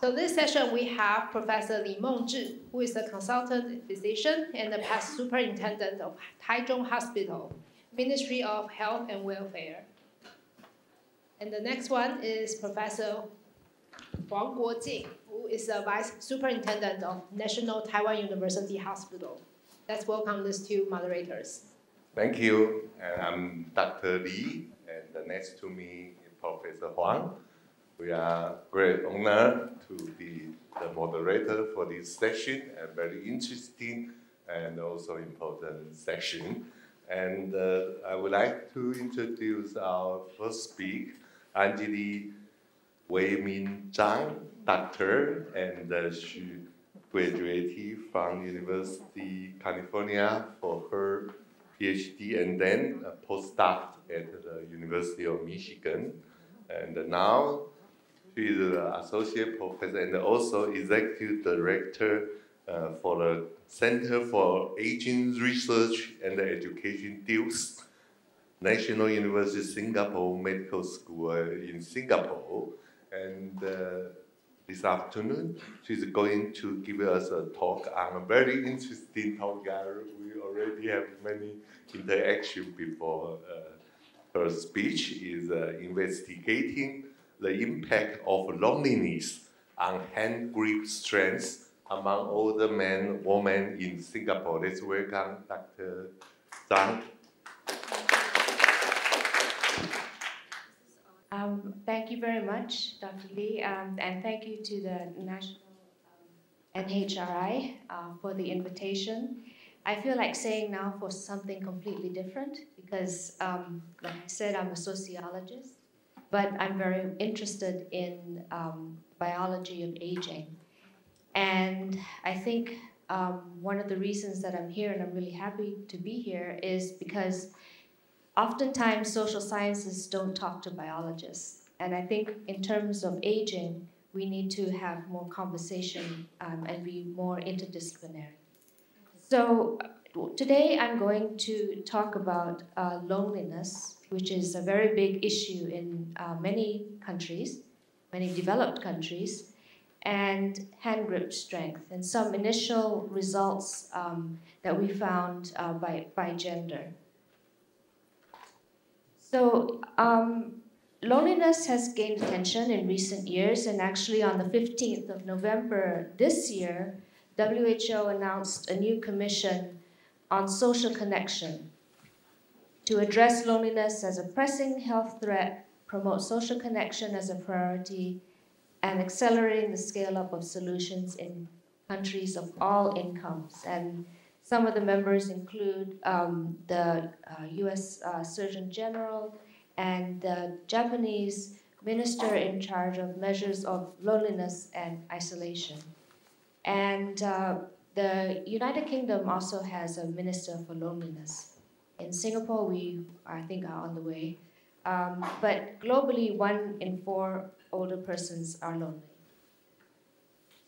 So this session we have Professor Li Mengzhi, who is a consultant physician and the past superintendent of Chi-Jung Hospital, Ministry of Health and Welfare. And the next one is Professor Wang, who is a vice superintendent of National Taiwan University Hospital. Let's welcome these two moderators. Thank you. And I'm Dr. Li, and next to me is Professor Huang. We are great honor to be the moderator for this session, a very interesting and also important session. And I would like to introduce our first speaker, Angelique Wei-Ming doctor, and she graduated from University of California for her PhD and then a postdoc at the University of Michigan. And now she is an associate professor and also executive director for the Center for Aging Research and Education DILS, National University Singapore Medical School in Singapore. And this afternoon, she's going to give us a talk on a very interesting talk. We already have many interactions before her speech is investigating the impact of loneliness on hand grip strength among older men, women in Singapore. Let's welcome Dr. Zhang. Thank you very much, Dr. Li, and thank you to the National NHRI for the invitation. I feel like saying now for something completely different because, like I said, I'm a sociologist, but I'm very interested in biology of aging. And I think one of the reasons that I'm here, and I'm really happy to be here, is because oftentimes social sciences don't talk to biologists. And I think in terms of aging, we need to have more conversation and be more interdisciplinary. So today I'm going to talk about loneliness, which is a very big issue in many countries, many developed countries, and hand grip strength, and some initial results that we found by gender. So loneliness has gained attention in recent years, and actually on the 15th of November this year, WHO announced a new commission on social connection to address loneliness as a pressing health threat, promote social connection as a priority, and accelerating the scale-up of solutions in countries of all incomes. And some of the members include the US Surgeon General and the Japanese minister in charge of measures of loneliness and isolation. And the United Kingdom also has a minister for loneliness. In Singapore, we, I think, are on the way. But globally, 1 in 4 older persons are lonely.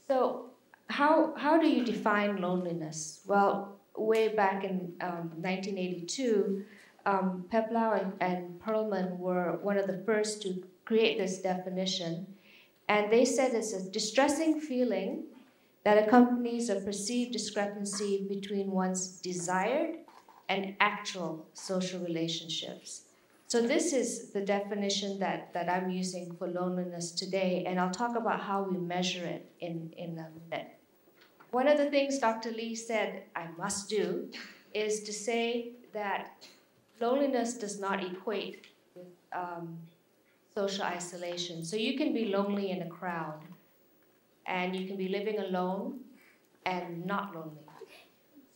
So how do you define loneliness? Well, way back in 1982, Peplau and Perlman were one of the first to create this definition. And they said it's a distressing feeling that accompanies a perceived discrepancy between one's desired and actual social relationships. So this is the definition that I'm using for loneliness today, and I'll talk about how we measure it in a minute. One of the things Dr. Li said I must do is to say that loneliness does not equate with social isolation. So you can be lonely in a crowd, and you can be living alone and not lonely.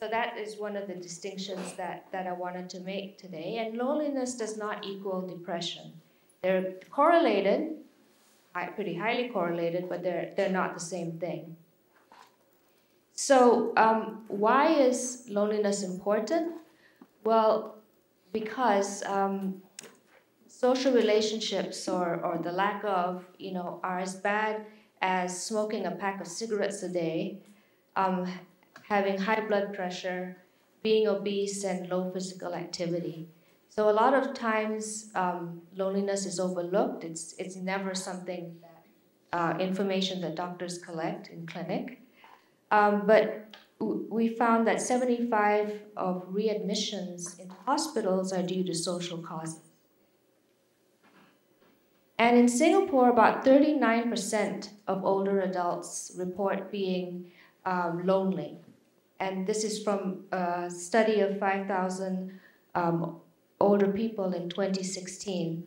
So that is one of the distinctions that I wanted to make today. And loneliness does not equal depression. They're correlated, pretty highly correlated, but they're not the same thing. So why is loneliness important? Well, because social relationships or the lack of, are as bad as smoking a pack of cigarettes a day, having high blood pressure, being obese, and low physical activity. So a lot of times loneliness is overlooked. It's never something that information that doctors collect in clinic. But we found that 75 of readmissions in hospitals are due to social causes. And in Singapore, about 39% of older adults report being lonely. And this is from a study of 5,000 older people in 2016.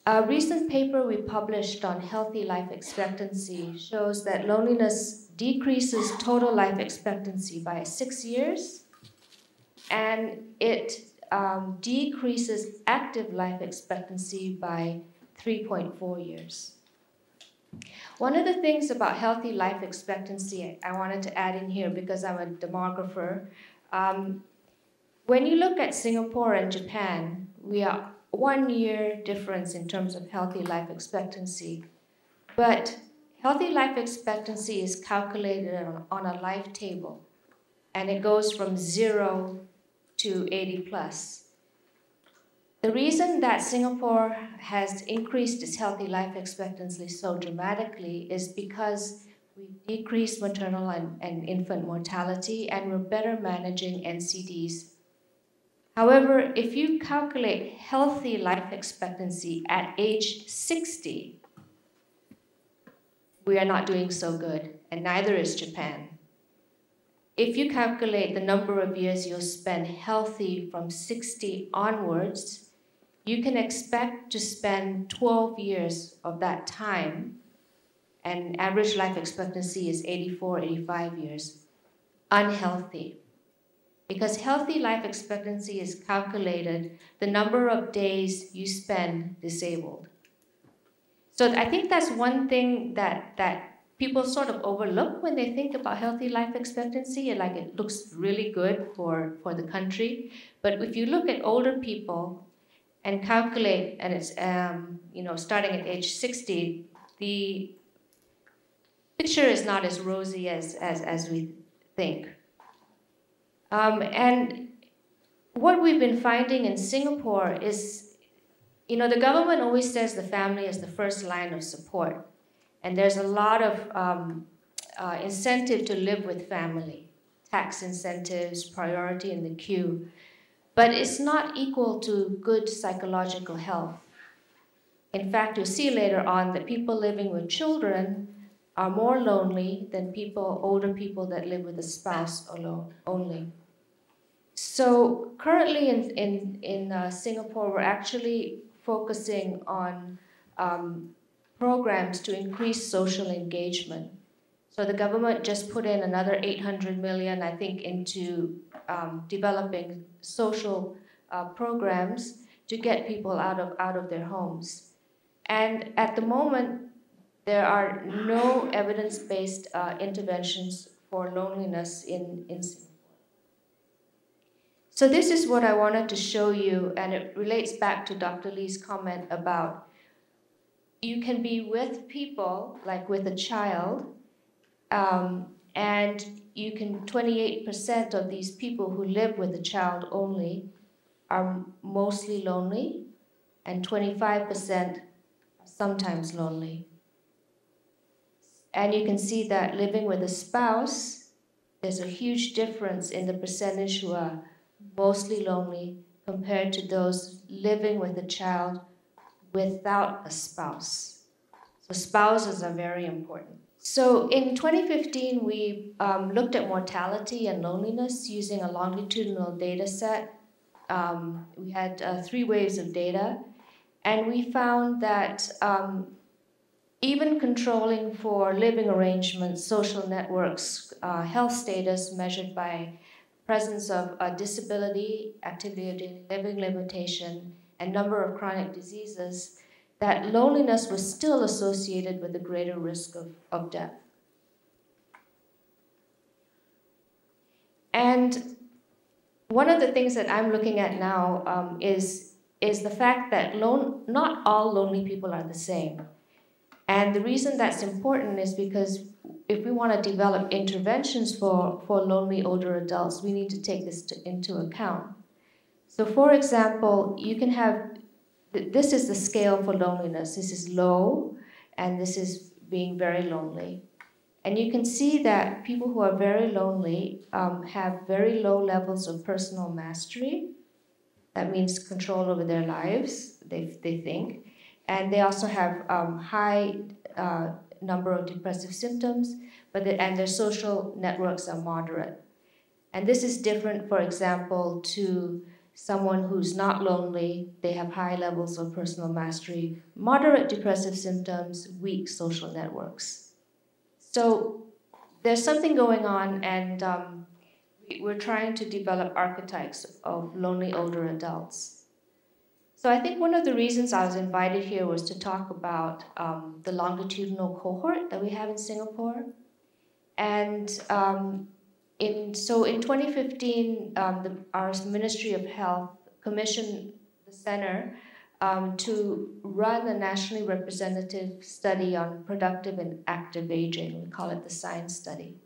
A recent paper we published on healthy life expectancy shows that loneliness decreases total life expectancy by 6 years, and it decreases active life expectancy by 3.4 years. One of the things about healthy life expectancy I wanted to add in here, because I'm a demographer, when you look at Singapore and Japan, we are 1 year difference in terms of healthy life expectancy. But healthy life expectancy is calculated on a life table, and it goes from 0 to 80 plus. The reason that Singapore has increased its healthy life expectancy so dramatically is because we decreased maternal and infant mortality, and we're better managing NCDs. However, if you calculate healthy life expectancy at age 60, we are not doing so good, and neither is Japan. If you calculate the number of years you'll spend healthy from 60 onwards, you can expect to spend 12 years of that time, and average life expectancy is 84, 85 years, unhealthy. Because healthy life expectancy is calculated the number of days you spend disabled. So I think that's one thing that people sort of overlook when they think about healthy life expectancy, and like it looks really good for the country. But if you look at older people and calculate, and it's starting at age 60, the picture is not as rosy as we think. And what we've been finding in Singapore is, the government always says the family is the first line of support. And there's a lot of incentive to live with family, tax incentives, priority in the queue. But it's not equal to good psychological health. In fact, you'll see later on that people living with children are more lonely than older people that live with a spouse alone only. So currently in Singapore, we're actually focusing on programs to increase social engagement. So the government just put in another 800 million, I think, into developing social programs to get people out of their homes. And at the moment, there are no evidence-based interventions for loneliness in Singapore. So this is what I wanted to show you, and it relates back to Dr. Lee's comment about you can be with people, like with a child, and you can, 28% of these people who live with a child only are mostly lonely, and 25% are sometimes lonely. And you can see that living with a spouse, there's a huge difference in the percentage who are mostly lonely compared to those living with a child without a spouse. So spouses are very important. So in 2015, we looked at mortality and loneliness using a longitudinal data set. We had 3 waves of data, and we found that even controlling for living arrangements, social networks, health status measured by presence of disability, activity of daily living limitation, and number of chronic diseases, that loneliness was still associated with a greater risk of death. And one of the things that I'm looking at now is the fact that not all lonely people are the same. And the reason that's important is because if we want to develop interventions for lonely older adults, we need to take this into account. So for example, you can have, this is the scale for loneliness. This is low, and this is being very lonely. And you can see that people who are very lonely have very low levels of personal mastery. That means control over their lives, they think. And they also have high number of depressive symptoms, and their social networks are moderate. And this is different, for example, to someone who's not lonely. They have high levels of personal mastery, moderate depressive symptoms, weak social networks. So there's something going on, and we're trying to develop archetypes of lonely older adults. So I think one of the reasons I was invited here was to talk about the longitudinal cohort that we have in Singapore. And in 2015, our Ministry of Health commissioned the center to run a nationally representative study on productive and active aging. We call it the SIGN study.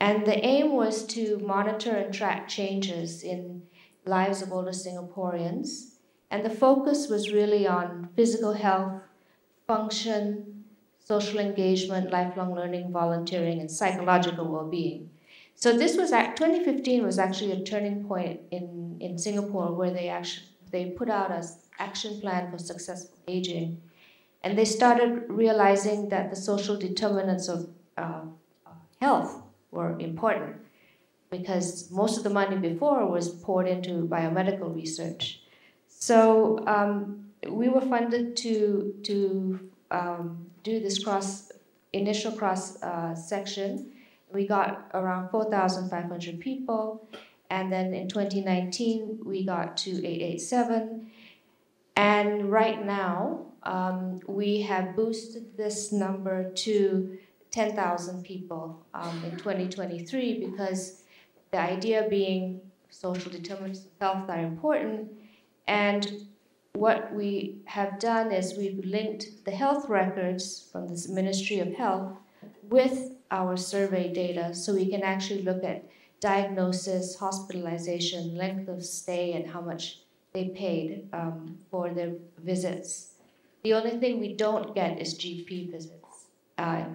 And the aim was to monitor and track changes in lives of older Singaporeans. And the focus was really on physical health, function, social engagement, lifelong learning, volunteering, and psychological well-being. So 2015 was actually a turning point in Singapore, where they put out an action plan for successful aging. And they started realizing that the social determinants of health were important, because most of the money before was poured into biomedical research. So we were funded to do this initial cross section. We got around 4,500 people, and then in 2019 we got to 887. And right now we have boosted this number to 10,000 people in 2023, because the idea being social determinants of health are important. And what we have done is we've linked the health records from the Ministry of Health with our survey data, so we can actually look at diagnosis, hospitalization, length of stay, and how much they paid for their visits. The only thing we don't get is GP visits.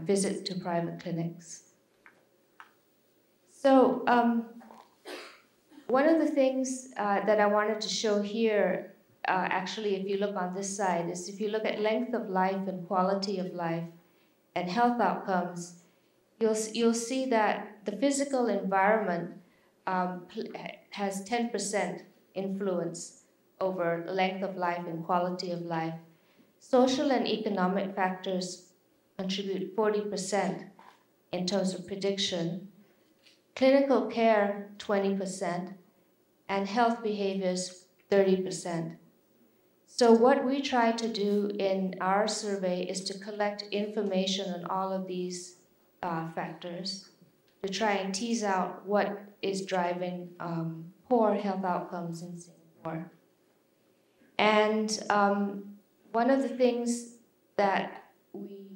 Visits to private clinics. So one of the things that I wanted to show here, actually, if you look on this side, is if you look at length of life and quality of life and health outcomes, you'll see that the physical environment has 10% influence over length of life and quality of life. Social and economic factors contribute 40% in terms of prediction, clinical care 20%, and health behaviors 30%. So what we try to do in our survey is to collect information on all of these factors to try and tease out what is driving poor health outcomes in Singapore. And one of the things that we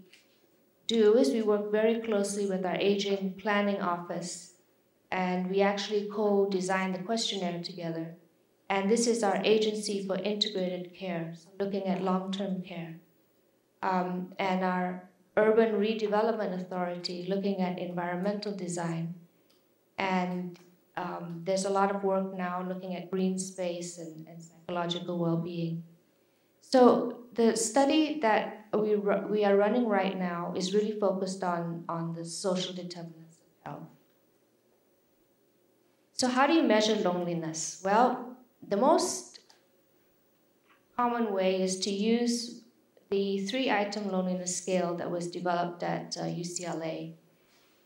do is we work very closely with our aging planning office, and we actually co-design the questionnaire together. And this is our agency for integrated care, so looking at long-term care. And our urban redevelopment authority, looking at environmental design. And there's a lot of work now looking at green space and psychological well-being. So the study that we are running right now is really focused on the social determinants of health. So how do you measure loneliness? Well, the most common way is to use the 3-item loneliness scale that was developed at UCLA.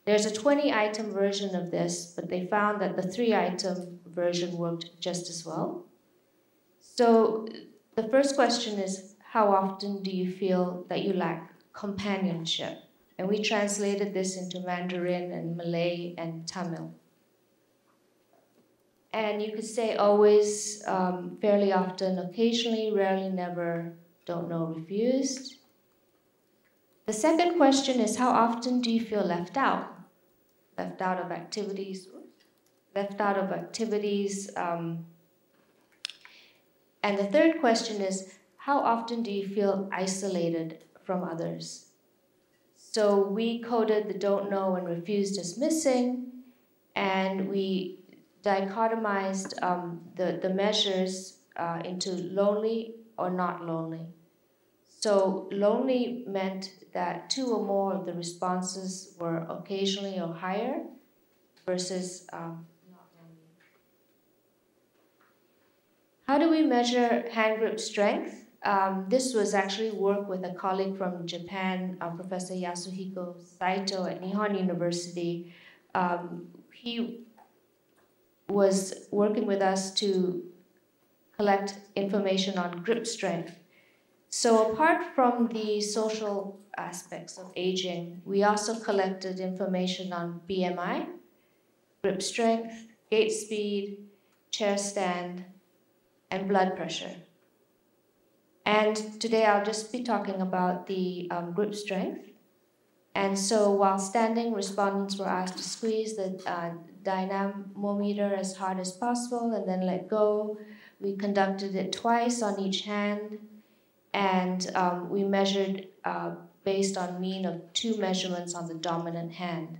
There's a 20-item version of this, but they found that the 3-item version worked just as well. So the first question is, how often do you feel that you lack companionship? And we translated this into Mandarin and Malay and Tamil. And you could say always, fairly often, occasionally, rarely, never, don't know, refused. The second question is, how often do you feel left out? Left out of activities, and the third question is, how often do you feel isolated from others? So we coded the don't know and refused as missing, and we dichotomized the measures into lonely or not lonely. So lonely meant that 2 or more of the responses were occasionally or higher versus not lonely. How do we measure hand grip strength? This was actually work with a colleague from Japan, Professor Yasuhiko Saito at Nihon University. He was working with us to collect information on grip strength. So apart from the social aspects of aging, we also collected information on BMI, grip strength, gait speed, chair stand, and blood pressure. And today I'll just be talking about the grip strength. And so while standing, respondents were asked to squeeze the dynamometer as hard as possible and then let go. We conducted it twice on each hand, and we measured based on mean of 2 measurements on the dominant hand.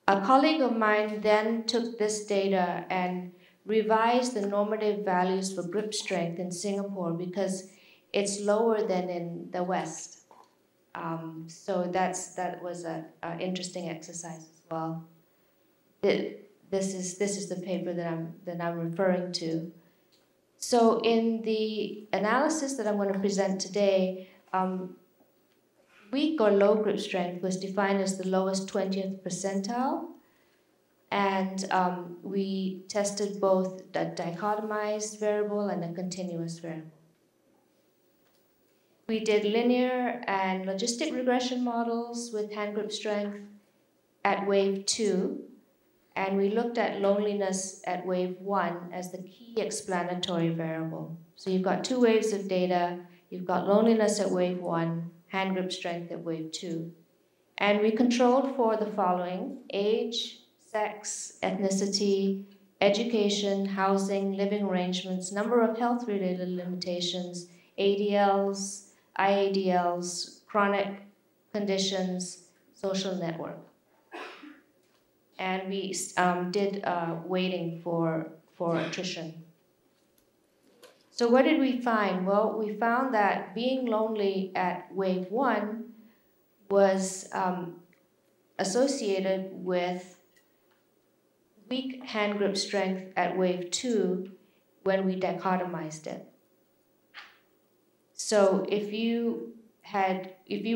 A colleague of mine then took this data and revised the normative values for grip strength in Singapore because it's lower than in the West. So that was an interesting exercise as well. This is the paper that I'm referring to. So in the analysis that I'm going to present today, weak or low grip strength was defined as the lowest 20th percentile, and we tested both a dichotomized variable and a continuous variable. We did linear and logistic regression models with hand grip strength at wave 2, and we looked at loneliness at wave 1 as the key explanatory variable. So you've got 2 waves of data, you've got loneliness at wave 1, hand grip strength at wave 2. And we controlled for the following: age, sex, ethnicity, education, housing, living arrangements, number of health-related limitations, ADLs, IADLs, chronic conditions, social network. And we did weighting for attrition. So what did we find? Well, we found that being lonely at wave 1 was associated with weak hand grip strength at wave 2 when we dichotomized it. So if you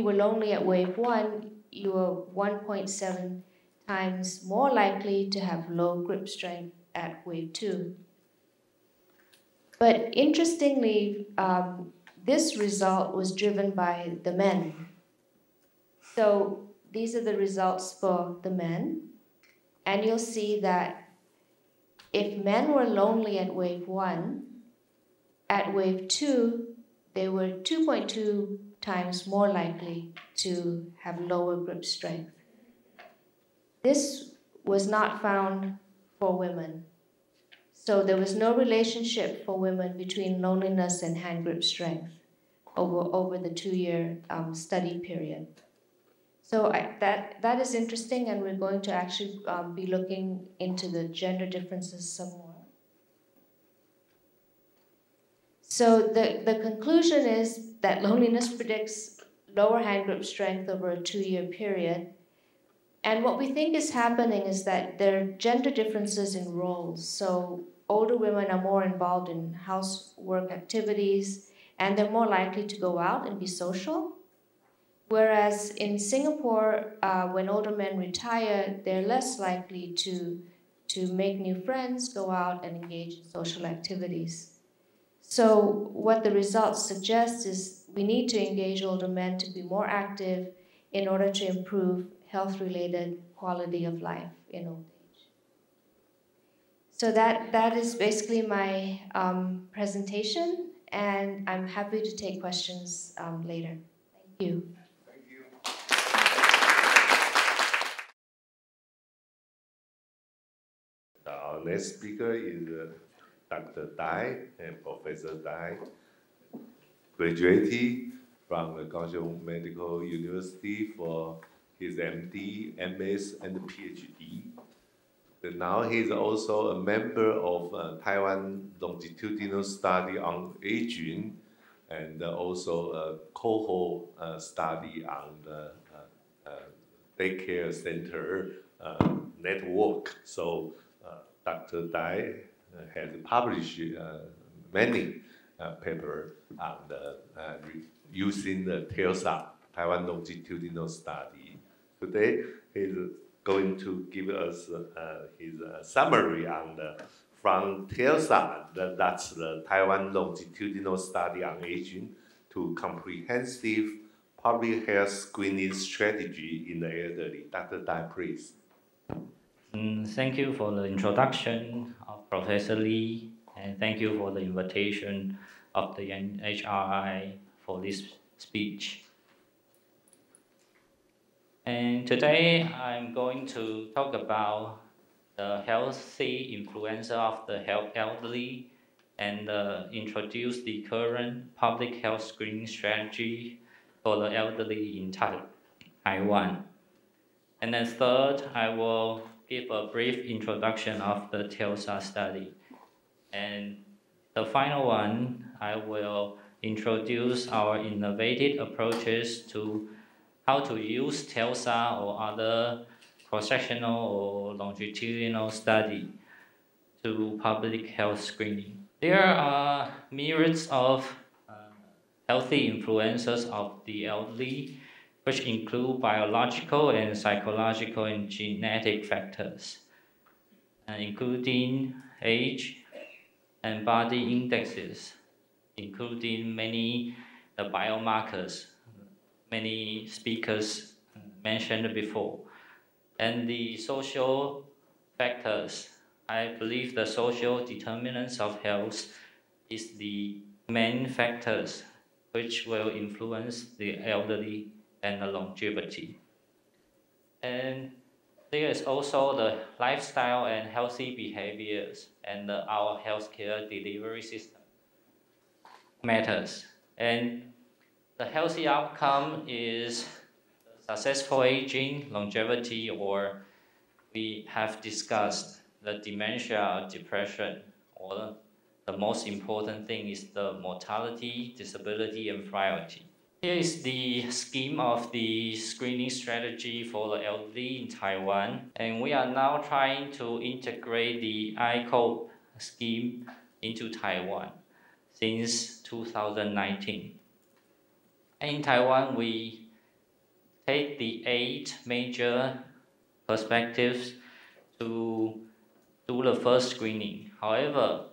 were lonely at wave 1, you were 1.7 times more likely to have low grip strength at wave 2. But interestingly, this result was driven by the men. So these are the results for the men. And you'll see that if men were lonely at wave 1, at wave 2, they were 2.2 times more likely to have lower grip strength. This was not found for women. So there was no relationship for women between loneliness and hand grip strength over the 2-year study period. So that is interesting, and we're going to actually be looking into the gender differences some more. So the conclusion is that loneliness predicts lower hand grip strength over a 2-year period. And what we think is happening is that there are gender differences in roles. So older women are more involved in housework activities, and they're more likely to go out and be social. Whereas in Singapore, when older men retire, they're less likely to make new friends, go out and engage in social activities. So what the results suggest is we need to engage older men to be more active in order to improve health-related quality of life in old age. So that is basically my presentation, and I'm happy to take questions later. Thank you. Thank you. Our next speaker is Dr. Dai and Professor Dai, graduated from the Kaohsiung Medical University for his MD, MS, and PhD. And now he's also a member of Taiwan Longitudinal Study on Aging, and also a cohort study on the daycare center network. So Dr. Dai has published many papers on using the TLSA, Taiwan Longitudinal Study. Today, he's going to give us his summary on from TLSA, that's the Taiwan Longitudinal Study on Aging, to comprehensive public health screening strategy in the elderly. Dr. Dai, please. Thank you for the introduction of Professor Lee, and thank you for the invitation of the NHRI for this speech. And today I'm going to talk about the healthy influenza of the elderly and introduce the current public health screening strategy for the elderly in Taiwan. And then third, I will give a brief introduction of the TLSA study. And the final one, I will introduce our innovative approaches to how to use TLSA or other cross-sectional or longitudinal study to public health screening. There are myriads of healthy influences of the elderly, which include biological and psychological and genetic factors, including age and body indexes, including many biomarkers, many speakers mentioned before, and the social factors. I believe the social determinants of health is the main factors which will influence the elderly and the longevity. And there is also the lifestyle and healthy behaviors and our healthcare delivery system matters. And the healthy outcome is successful aging, longevity, or we have discussed the dementia or depression, or the most important thing is the mortality, disability, and frailty. Here is the scheme of the screening strategy for the elderly in Taiwan, and we are now trying to integrate the ICOPE scheme into Taiwan since 2019. In Taiwan, we take the 8 major perspectives to do the first screening. However,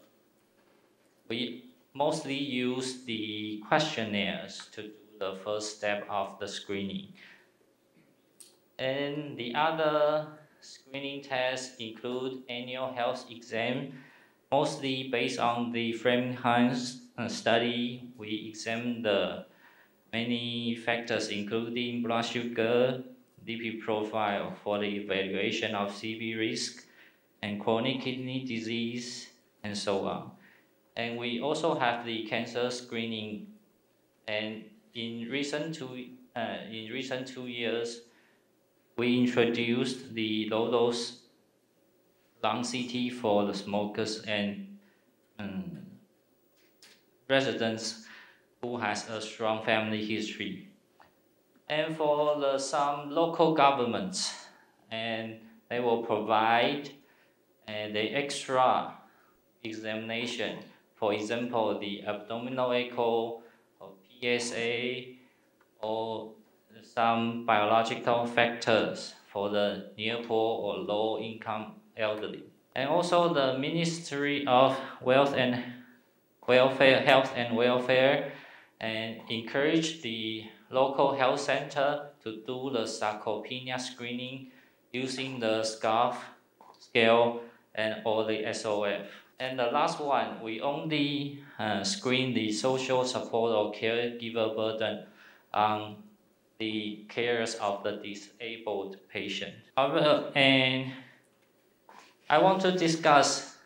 we mostly use the questionnaires to do the first step of the screening. And the other screening tests include annual health exam, mostly based on the Framingham study. We examine the many factors including blood sugar, lipid profile for the evaluation of CV risk and chronic kidney disease, and so on. And we also have the cancer screening. And in recent 2 years, we introduced the low-dose lung CT for the smokers and residents who has a strong family history. And for some local governments, and they will provide the extra examination. For example, the abdominal echo, or PSA, or some biological factors for the near poor or low income elderly. And also the Ministry of Health and Welfare and encourage the local health center to do the sarcopenia screening using the SCARF scale or the SOF. And the last one, we only screen the social support or caregiver burden on the cares of the disabled patient. And I want to discuss,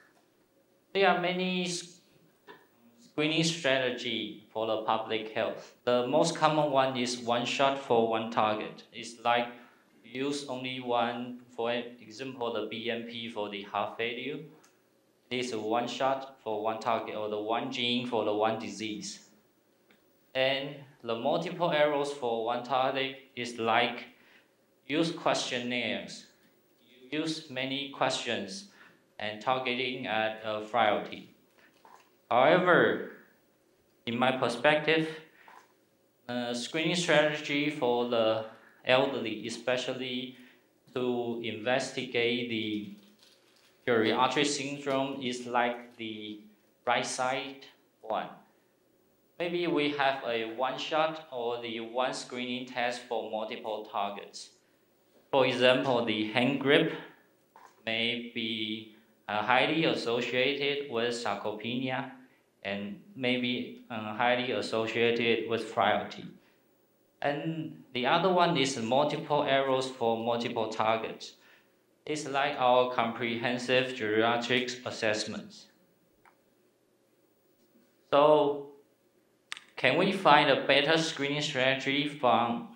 there are many screening strategy for the public health. The most common one is one shot for one target. It's like use only one, for example, the BMP for the heart failure. It is one shot for one target or the one gene for the one disease. And the multiple arrows for one target is like use questionnaires. You use many questions and targeting at a variety. However, in my perspective, screening strategy for the elderly, especially to investigate the geriatric syndrome, is like the right side one. Maybe we have a one shot or the one screening test for multiple targets. For example, the hand grip may be highly associated with sarcopenia and maybe highly associated with frailty. And the other one is multiple arrows for multiple targets. It's like our comprehensive geriatric assessments. So, can we find a better screening strategy from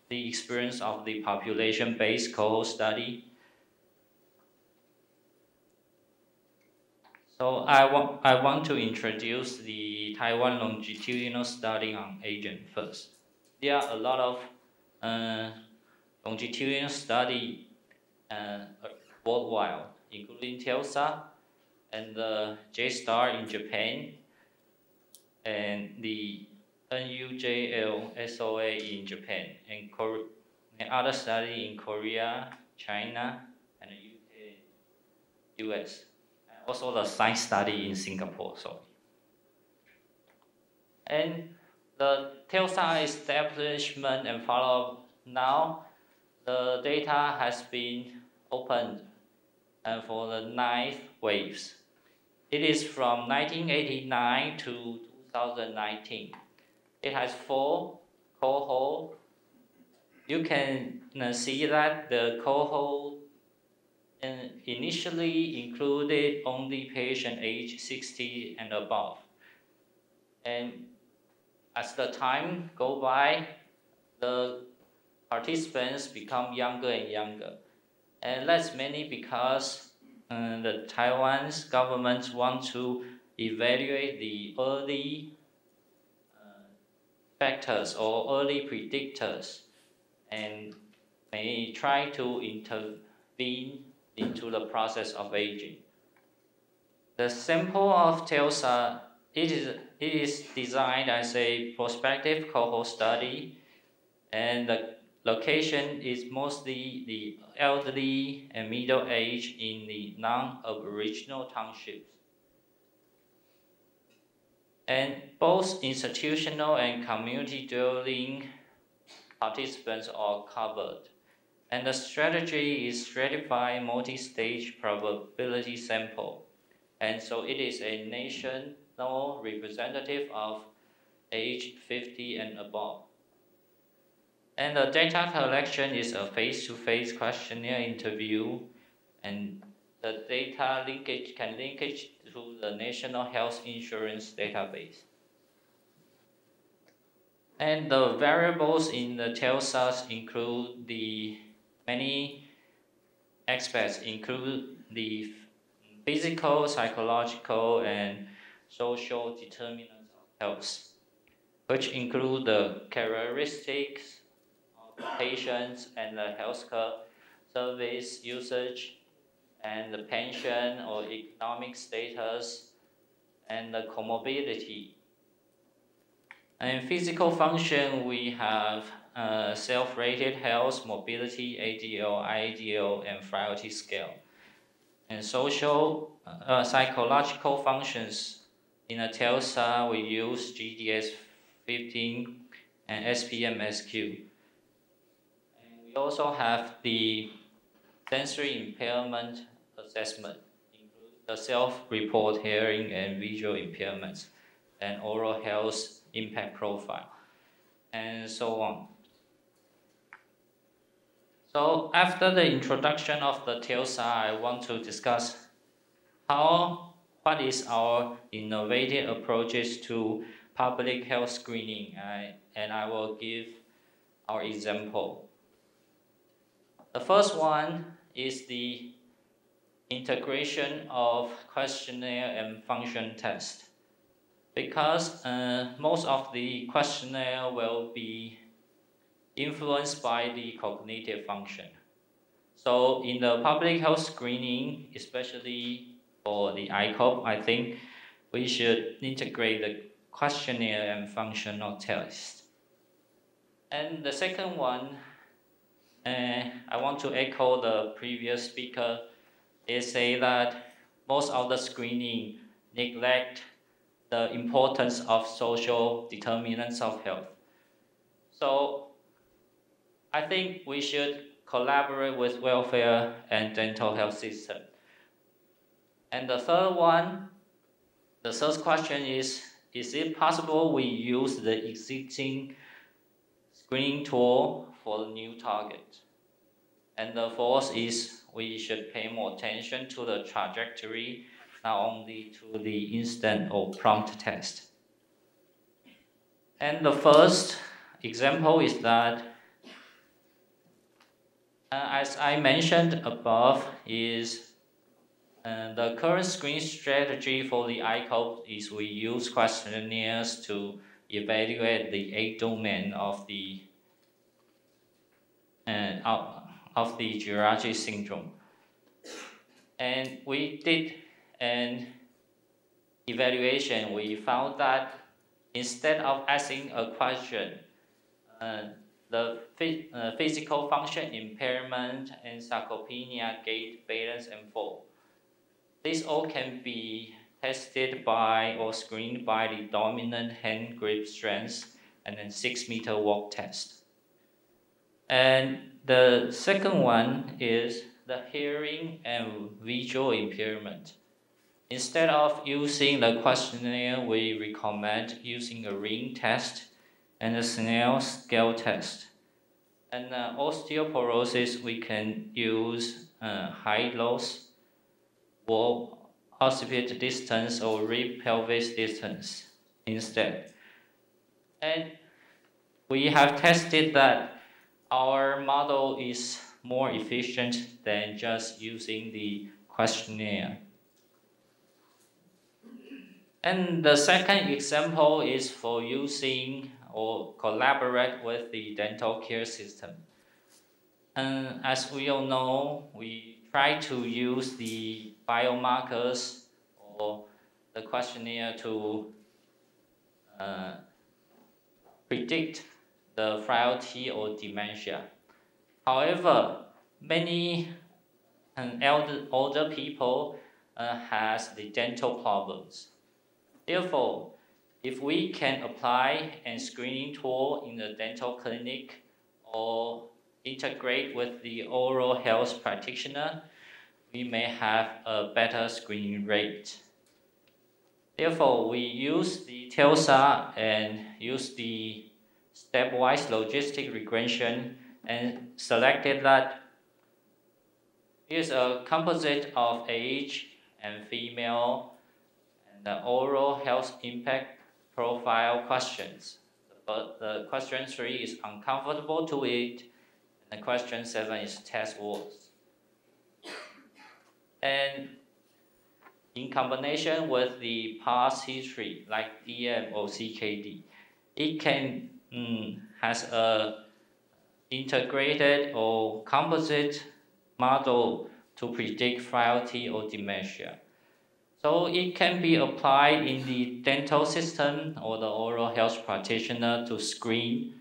the experience of the population-based cohort study? So I want to introduce the Taiwan longitudinal study on aging first. There are a lot of longitudinal study worldwide, including TLSA and the J-STAR in Japan, and the NUJL-SOA in Japan, and other study in Korea, China, and the UK, US. Also the science study in Singapore. And the TLSA establishment and follow-up now, the data has been opened for the 9th waves. It is from 1989 to 2019. It has 4 cohorts. You can see that the cohort initially included only patient age 60 and above. And as the time go by, the participants become younger and younger. And that's mainly because the Taiwan's government want to evaluate the early factors or early predictors and may try to intervene into the process of aging. The sample of TLSA, it is designed as a prospective cohort study, and the location is mostly the elderly and middle age in the non-Aboriginal townships. And both institutional and community dwelling participants are covered. And the strategy is stratified multi-stage probability sample. And so it is a national representative of age 50 and above. And the data collection is a face-to-face questionnaire interview, and the data linkage can link it to the National Health Insurance database. And the variables in the TLSA include the many aspects, include the physical, psychological, and social determinants of health, which include the characteristics of the patients and the healthcare service usage, and the pension or economic status, and the comorbidity. And physical function, we have self-rated health, mobility, ADL, IADL, and frailty scale. And social, psychological functions, in a TLSA, we use GDS-15 and SPM-SQ. And we also have the sensory impairment assessment, including the self-report hearing and visual impairments, and oral health impact profile, and so on. So after the introduction of the TLSA, I want to discuss what is our innovative approaches to public health screening, and I will give our example. The first one is the integration of questionnaire and function test. Because most of the questionnaire will be influenced by the cognitive function. So in the public health screening, especially for the ICOP, I think we should integrate the questionnaire and functional test. And the second one, I want to echo the previous speaker. They say that most of the screening neglect the importance of social determinants of health. So I think we should collaborate with welfare and dental health system. And the third one, the third question is it possible we use the existing screening tool for the new target? And the fourth is we should pay more attention to the trajectory, not only to the instant or prompt test. And the first example is that, as I mentioned above, is the current screening strategy for the ICOP is we use questionnaires to evaluate the 8 domain of the geriatric syndrome. And we did an evaluation. We found that instead of asking a question, the physical function impairment and sarcopenia, gait, balance, and fall, these all can be tested by or screened by the dominant hand grip strength and then 6-meter walk test. And the second one is the hearing and visual impairment. Instead of using the questionnaire, we recommend using a ring test and a Snell scale test. And osteoporosis, we can use high loss or occiput distance or rib pelvis distance instead. And we have tested that our model is more efficient than just using the questionnaire. And the second example is for using or collaborate with the dental care system. And as we all know, we try to use the biomarkers or the questionnaire to predict the frailty or dementia. However, many older people has the dental problems. Therefore, if we can apply a screening tool in the dental clinic or integrate with the oral health practitioner, we may have a better screening rate. Therefore, we use the TLSA and use the stepwise logistic regression and selected that here's a composite of age and female and the oral health impact profile questions. But the question 3 is uncomfortable to eat, and the question 7 is test words. And in combination with the past history like DM or CKD, it can has a integrated or composite model to predict frailty or dementia. So it can be applied in the dental system or the oral health practitioner to screen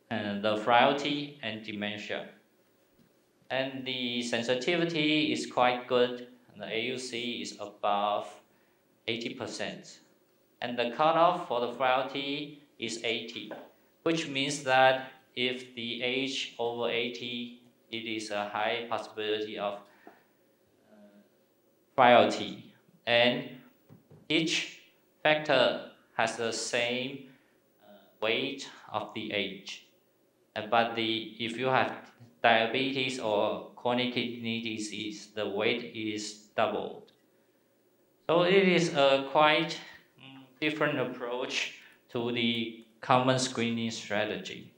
the frailty and dementia. And the sensitivity is quite good. The AUC is above 80%. And the cutoff for the frailty is 80, which means that if the age over 80, it is a high possibility of frailty. And each factor has the same weight of the age. But if you have diabetes or chronic kidney disease, the weight is doubled. So it is a quite different approach to the common screening strategy.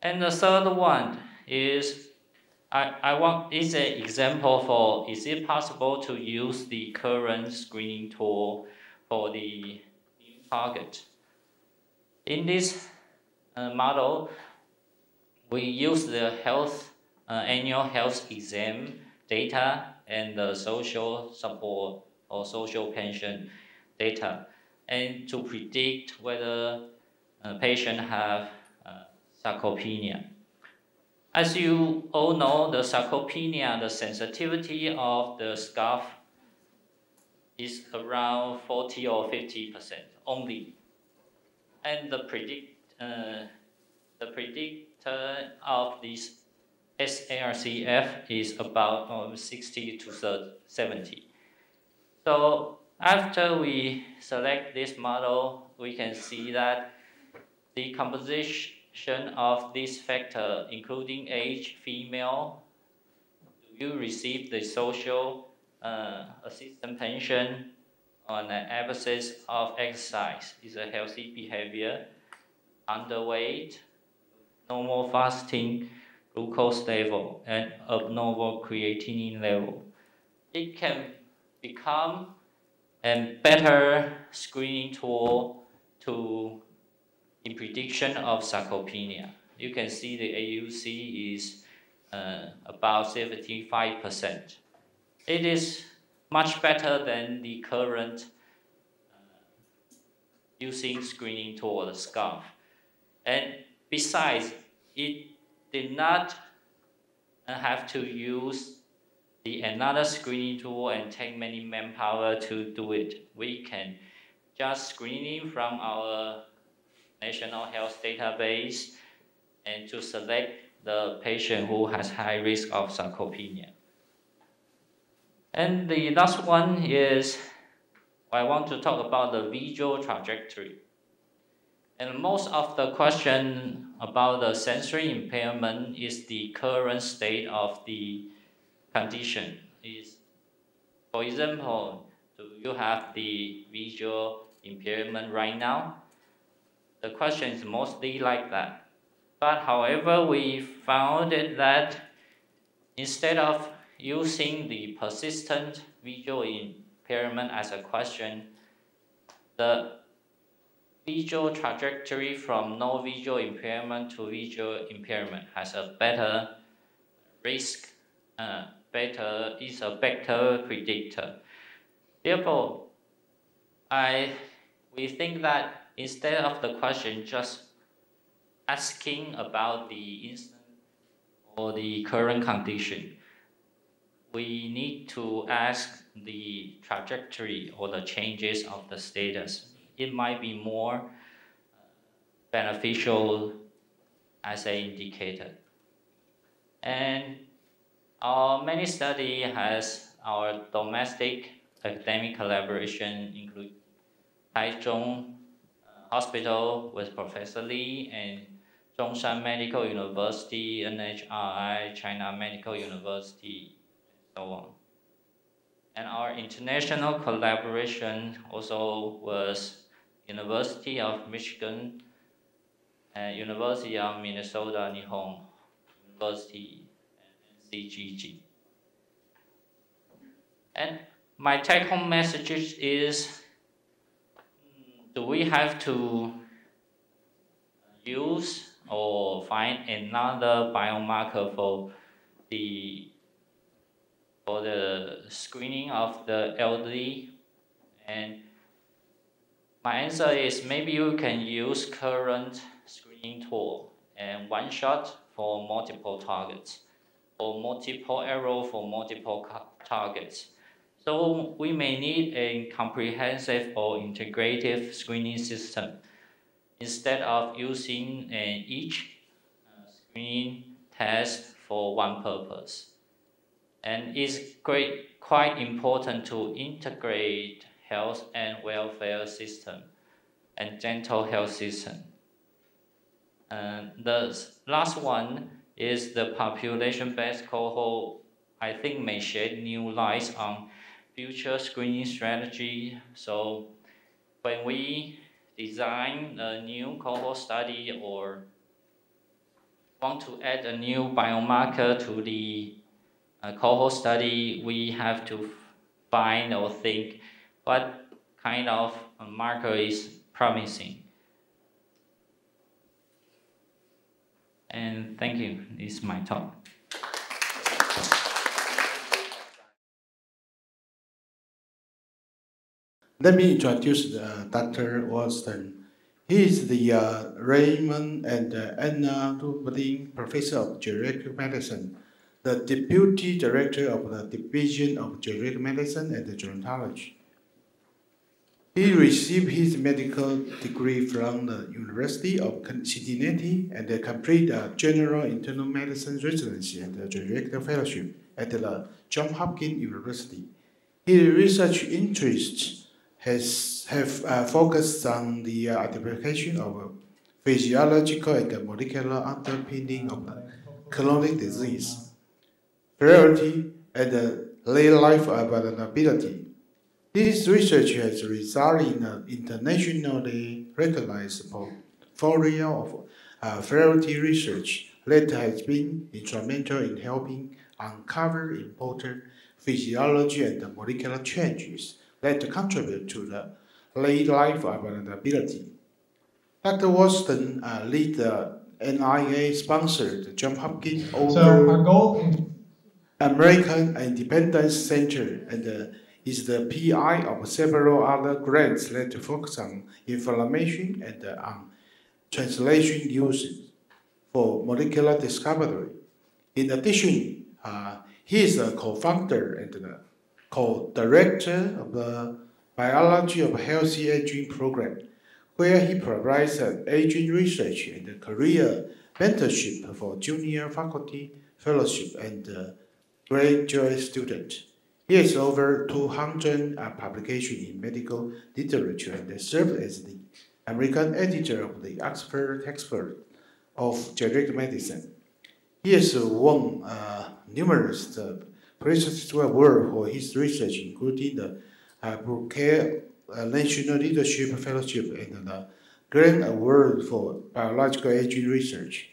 And the third one is is an example for, is it possible to use the current screening tool for the new target? In this model, we use the annual health exam data and the social support or social pension data, and to predict whether a patient have sarcopenia. As you all know, the sarcopenia, the sensitivity of the scarf is around 40 or 50% only. And the predictor of this SARCF is about 60 to 70. So after we select this model, we can see that the composition of this factor, including age, female, do you receive the social assistance pension on the absence of exercise, is a healthy behavior, underweight, normal fasting glucose level, and abnormal creatinine level. It can become a better screening tool in prediction of sarcopenia. You can see the AUC is about 75%. It is much better than the current using screening tool, the SCARF. And besides, it did not have to use another screening tool and take many manpower to do it. We can just screening from our national health database and to select the patient who has high risk of sarcopenia. And the last one is, I want to talk about the visual trajectory. And most of the question about the sensory impairment is the current state of the condition. For example, do you have the visual impairment right now? The question is mostly like that. But however, we found that instead of using the persistent visual impairment as a question, the visual trajectory from no visual impairment to visual impairment has a better risk, is a better predictor. Therefore, we think that instead of the question just asking about the instant or the current condition, we need to ask the trajectory or the changes of the status. It might be more beneficial as an indicator. And our many study has our domestic academic collaboration, include Chi-Jung Hospital with Professor Li and Zhongshan Medical University, NHRI, China Medical University, and so on. And our international collaboration also was University of Michigan and University of Minnesota Nihon University and NCGG. And my take-home message is, do we have to use or find another biomarker for the screening of the elderly? And my answer is maybe you can use current screening tool and one shot for multiple targets or multiple arrow for multiple targets. So we may need a comprehensive or integrative screening system instead of using each screening test for one purpose. And it's quite important to integrate health and welfare system and dental health system. And the last one is the population-based cohort, I think may shed new light on future screening strategy. So when we design a new cohort study or want to add a new biomarker to the cohort study, we have to find or think what kind of a marker is promising. And thank you. This is my talk. Let me introduce Dr. Walston. He is the Raymond and Anna Rubin Professor of Geriatric Medicine, the Deputy Director of the Division of Geriatric Medicine and Gerontology. He received his medical degree from the University of Cincinnati and completed General Internal Medicine Residency and Geriatric Fellowship at the Johns Hopkins University. His research interests have focused on the identification of physiological and molecular underpinning of chronic disease, frailty, and late-life vulnerability. This research has resulted in an internationally recognized portfolio of frailty research that has been instrumental in helping uncover important physiology and molecular changes that contribute to the late-life vulnerability. Dr. Walston leads the NIA-sponsored Johns Hopkins American Independence Center and is the PI of several other grants that focus on inflammation and on translation uses for molecular discovery. In addition, he is a co-founder and the co-director of the Biology of Healthy Aging program, where he provides aging research and career mentorship for junior faculty, fellowship, and graduate students. He has over 200 publications in medical literature and served as the American editor of the Oxford Textbook of Geriatric Medicine. He has won numerous prestigious awards for his research, including the Bouquet National Leadership Fellowship and the Grand Award for Biological Aging Research.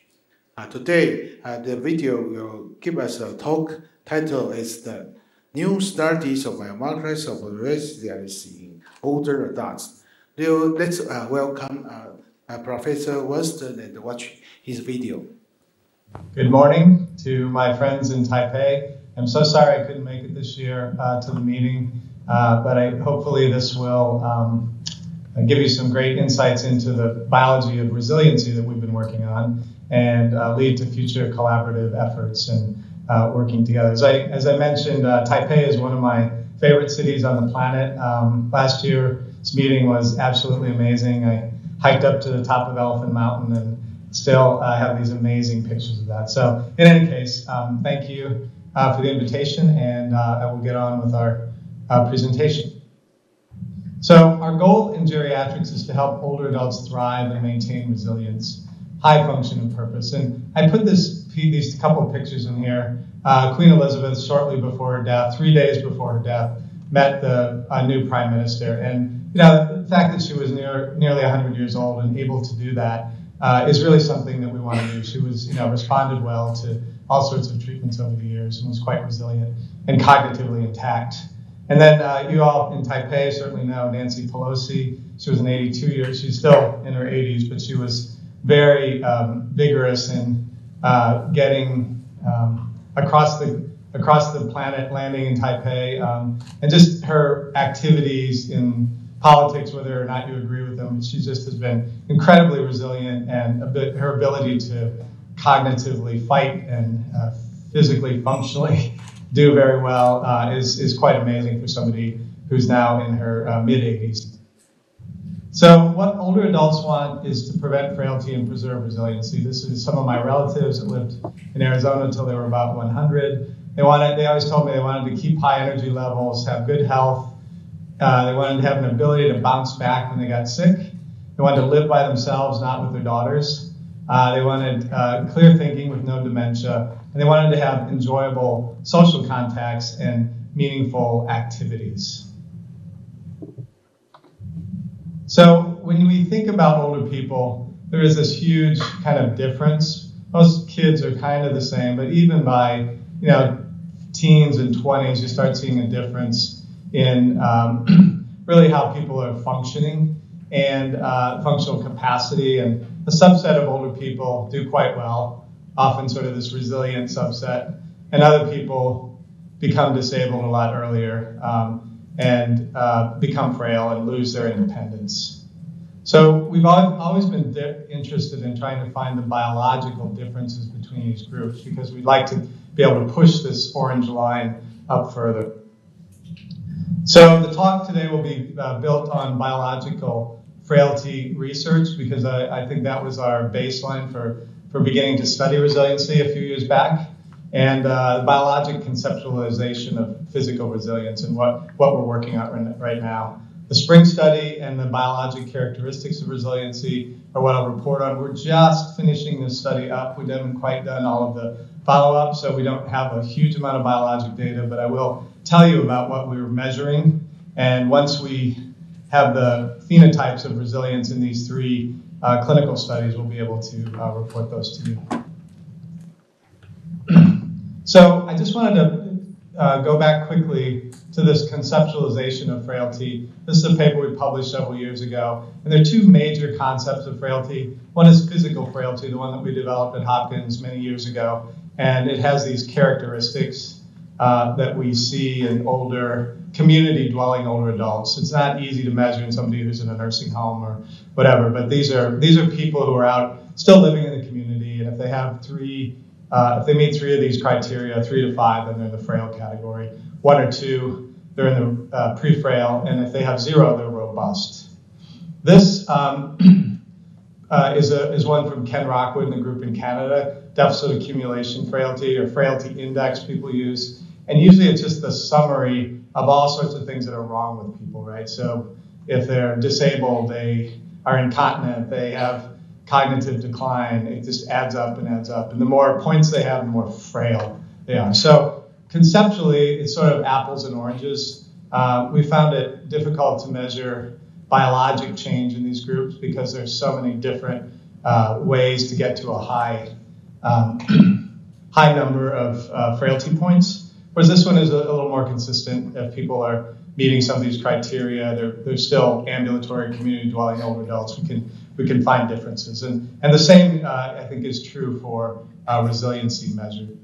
Today, the video will give us a talk titled as the New Studies of Biomarkers of Resiliency in Older Adults. Let's welcome Professor Walston and watch his video. Good morning to my friends in Taipei. I'm so sorry I couldn't make it this year to the meeting, but hopefully this will give you some great insights into the biology of resiliency that we've been working on and lead to future collaborative efforts and working together. As I mentioned, Taipei is one of my favorite cities on the planet. Last year's meeting was absolutely amazing. I hiked up to the top of Elephant Mountain and still have these amazing pictures of that. So in any case, thank you for the invitation, and I will get on with our presentation. So our goal in geriatrics is to help older adults thrive and maintain resilience, high function and purpose. And I put these couple of pictures in here. Queen Elizabeth, shortly before her death, 3 days before her death, met the new prime minister. And the fact that she was nearly 100 years old and able to do that is really something that we want to do. She was, responded well to all sorts of treatments over the years and was quite resilient and cognitively intact. And then you all in Taipei certainly know Nancy Pelosi. She was an 82-year-old. She's still in her 80s, but she was very vigorous in getting across the planet, landing in Taipei, and just her activities in politics, whether or not you agree with them, she just has been incredibly resilient, and her ability to cognitively fight and physically, functionally do very well is quite amazing for somebody who's now in her mid-80s. So what older adults want is to prevent frailty and preserve resiliency. This is some of my relatives that lived in Arizona until they were about 100. They always told me they wanted to keep high energy levels, have good health. They wanted to have an ability to bounce back when they got sick. They wanted to live by themselves, not with their daughters. They wanted clear thinking with no dementia. And they wanted to have enjoyable social contacts and meaningful activities. So when we think about older people, there is this huge kind of difference most kids are kind of the same, but even by, teens and 20s, you start seeing a difference in really how people are functioning and functional capacity. And a subset of older people do quite well, often sort of this resilient subset, and other people become disabled a lot earlier and become frail and lose their independence. So we've always been interested in trying to find the biological differences between these groups because we'd like to be able to push this orange line up further. So the talk today will be built on biological frailty research because I think that was our baseline for beginning to study resiliency a few years back, and biologic conceptualization of physical resilience and what we're working on right now. The spring study and the biologic characteristics of resiliency are what I'll report on. We're just finishing this study up. We haven't quite done all of the follow-up, so we don't have a huge amount of biologic data, but I will tell you about what we were measuring. And once we have the phenotypes of resilience in these three clinical studies, we'll be able to report those to you. So I just wanted to go back quickly to this conceptualization of frailty. This is a paper we published several years ago. And there are two major concepts of frailty. One is physical frailty, the one that we developed at Hopkins many years ago. And it has these characteristics that we see in older, community-dwelling older adults. It's not easy to measure in somebody who's in a nursing home or whatever, but these are people who are out still living in the community. And if they have if they meet three of these criteria, 3 to 5, then they're in the frail category. 1 or 2, they're in the pre-frail, and if they have 0, they're robust. This is one from Ken Rockwood and the group in Canada, deficit accumulation frailty or frailty index people use. And usually it's just the summary of all sorts of things that are wrong with people, right? So if they're disabled, they are incontinent, they have cognitive decline, it just adds up and adds up. And the more points they have, the more frail they are. So conceptually, it's sort of apples and oranges. We found it difficult to measure biologic change in these groups because there's so many different ways to get to a high number of frailty points. Whereas this one is a little more consistent. If people are meeting some of these criteria, they're still ambulatory, community-dwelling older adults. We can find differences, and the same I think is true for resiliency measured.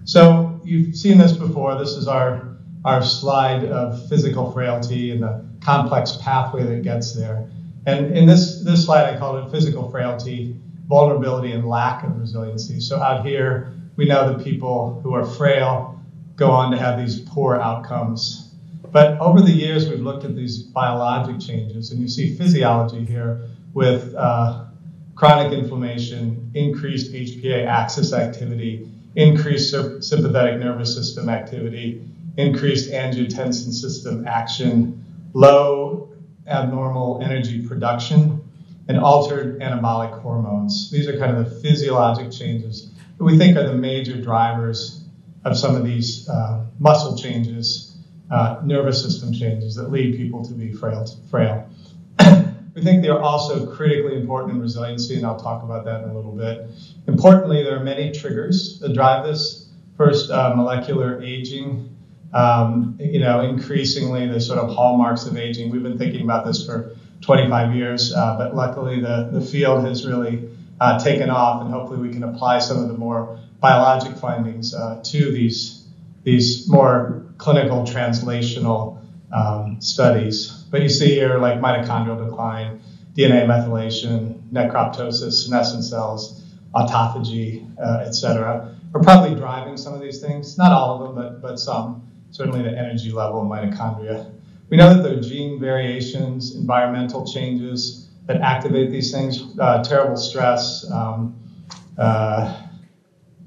So you've seen this before. This is our slide of physical frailty and the complex pathway that gets there. And in this slide, I call it physical frailty, vulnerability, and lack of resiliency. So out here, we know that people who are frail go on to have these poor outcomes. But over the years, we've looked at these biologic changes, and you see physiology here with chronic inflammation, increased HPA axis activity, increased sympathetic nervous system activity, increased angiotensin system action, low abnormal energy production, and altered anabolic hormones. These are kind of the physiologic changes that we think are the major drivers of some of these muscle changes, nervous system changes that lead people to be frail. We think they're also critically important in resiliency, and I'll talk about that in a little bit. Importantly, there are many triggers that drive this. First, molecular aging. Increasingly the sort of hallmarks of aging. We've been thinking about this for 25 years, but luckily the field has really taken off, and hopefully we can apply some of the more biologic findings to these more clinical translational studies. But you see here like mitochondrial decline, DNA methylation, necroptosis, senescent cells, autophagy, etc. are probably driving some of these things. Not all of them, but some. Certainly the energy level in mitochondria. We know that there are gene variations, environmental changes that activate these things, terrible stress,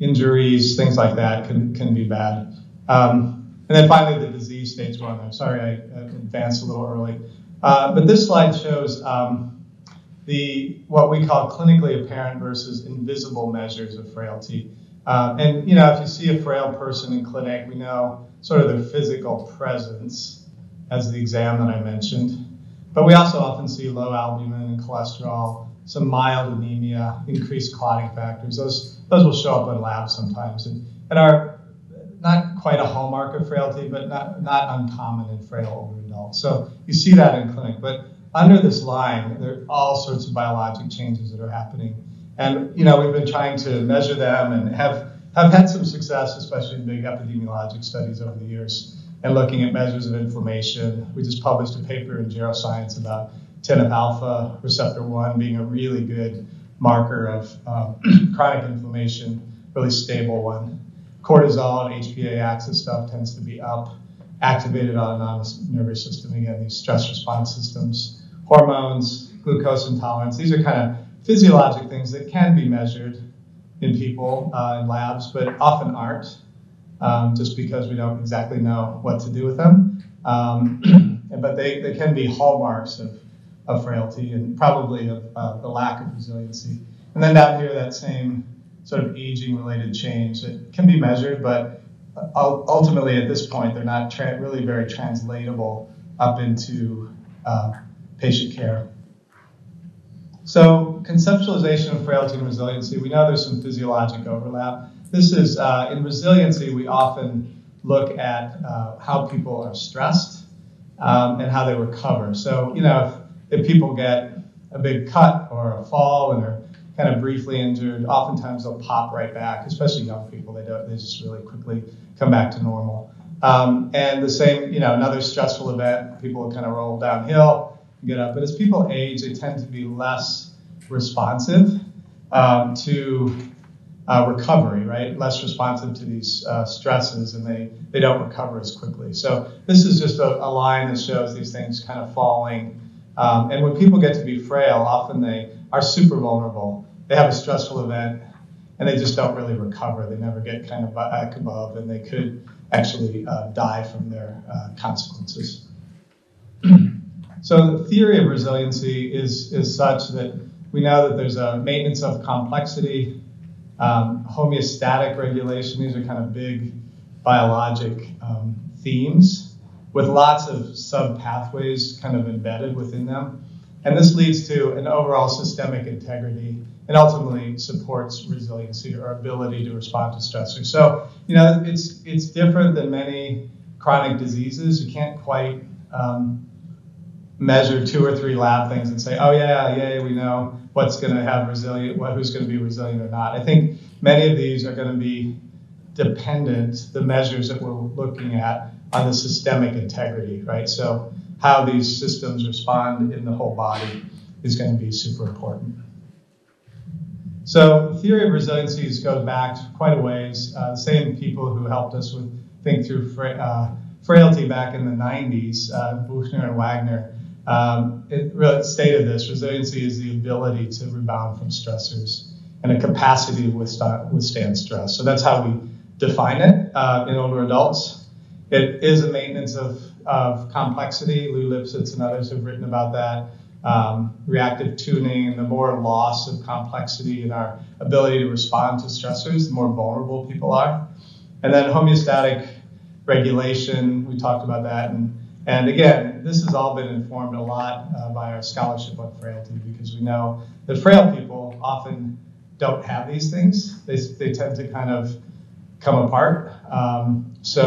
injuries, things like that can be bad. And then finally, the disease states we're on there. Sorry, I advanced a little early. But this slide shows what we call clinically apparent versus invisible measures of frailty. And if you see a frail person in clinic, we know sort of their physical presence as the exam that I mentioned. But we also often see low albumin and cholesterol, some mild anemia, increased clotting factors. Those will show up in labs sometimes and are not quite a hallmark of frailty, but not uncommon in frail older adults. So you see that in clinic. But under this line, there are all sorts of biologic changes that are happening. And we've been trying to measure them and have had some success, especially in big epidemiologic studies over the years, and looking at measures of inflammation. We just published a paper in Geroscience about TNF-alpha receptor 1 being a really good marker of chronic inflammation, really stable one. Cortisol and HPA axis stuff tends to be up. Activated autonomous nervous system, again, these stress response systems. Hormones, glucose intolerance, these are kind of physiologic things that can be measured in people in labs, but often aren't, just because we don't exactly know what to do with them. But they can be hallmarks of frailty and probably of the lack of resiliency. And then down here, that same sort of aging-related change that can be measured, but ultimately at this point, they're not really very translatable up into patient care. So conceptualization of frailty and resiliency, we know there's some physiologic overlap. This is, in resiliency, we often look at how people are stressed and how they recover. So, if people get a big cut or a fall and are kind of briefly injured, oftentimes they'll pop right back, especially young people. They just really quickly come back to normal. And the same, another stressful event, people will kind of roll downhill and get up. But as people age, they tend to be less responsive to recovery, right? Less responsive to these stresses, and they don't recover as quickly. So this is just a line that shows these things kind of falling. And when people get to be frail, often they are super vulnerable. They have a stressful event, and they just don't really recover. They never get kind of back above, and they could actually die from their consequences. So the theory of resiliency is such that we know that there's a maintenance of complexity, homeostatic regulation. These are kind of big biologic themes with lots of sub-pathways kind of embedded within them. And this leads to an overall systemic integrity and ultimately supports resiliency or ability to respond to stressors. So, it's different than many chronic diseases. You can't quite measure 2 or 3 lab things and say, oh yeah, yay, we know what's going to have who's going to be resilient or not. I think many of these are going to be dependent, the measures that we're looking at, on the systemic integrity, right? So how these systems respond in the whole body is going to be super important. So the theory of resiliency goes back quite a ways. The same people who helped us think through frailty back in the 90s, Buchner and Wagner, it really stated this: resiliency is the ability to rebound from stressors and a capacity to withstand stress. So that's how we define it in older adults. It is a maintenance of complexity. Lou Lipsitz and others have written about that. Reactive tuning, the more loss of complexity in our ability to respond to stressors, the more vulnerable people are. And then homeostatic regulation, we talked about that. And again, this has all been informed a lot by our scholarship on frailty, because we know that frail people often don't have these things. They tend to kind of come apart. That's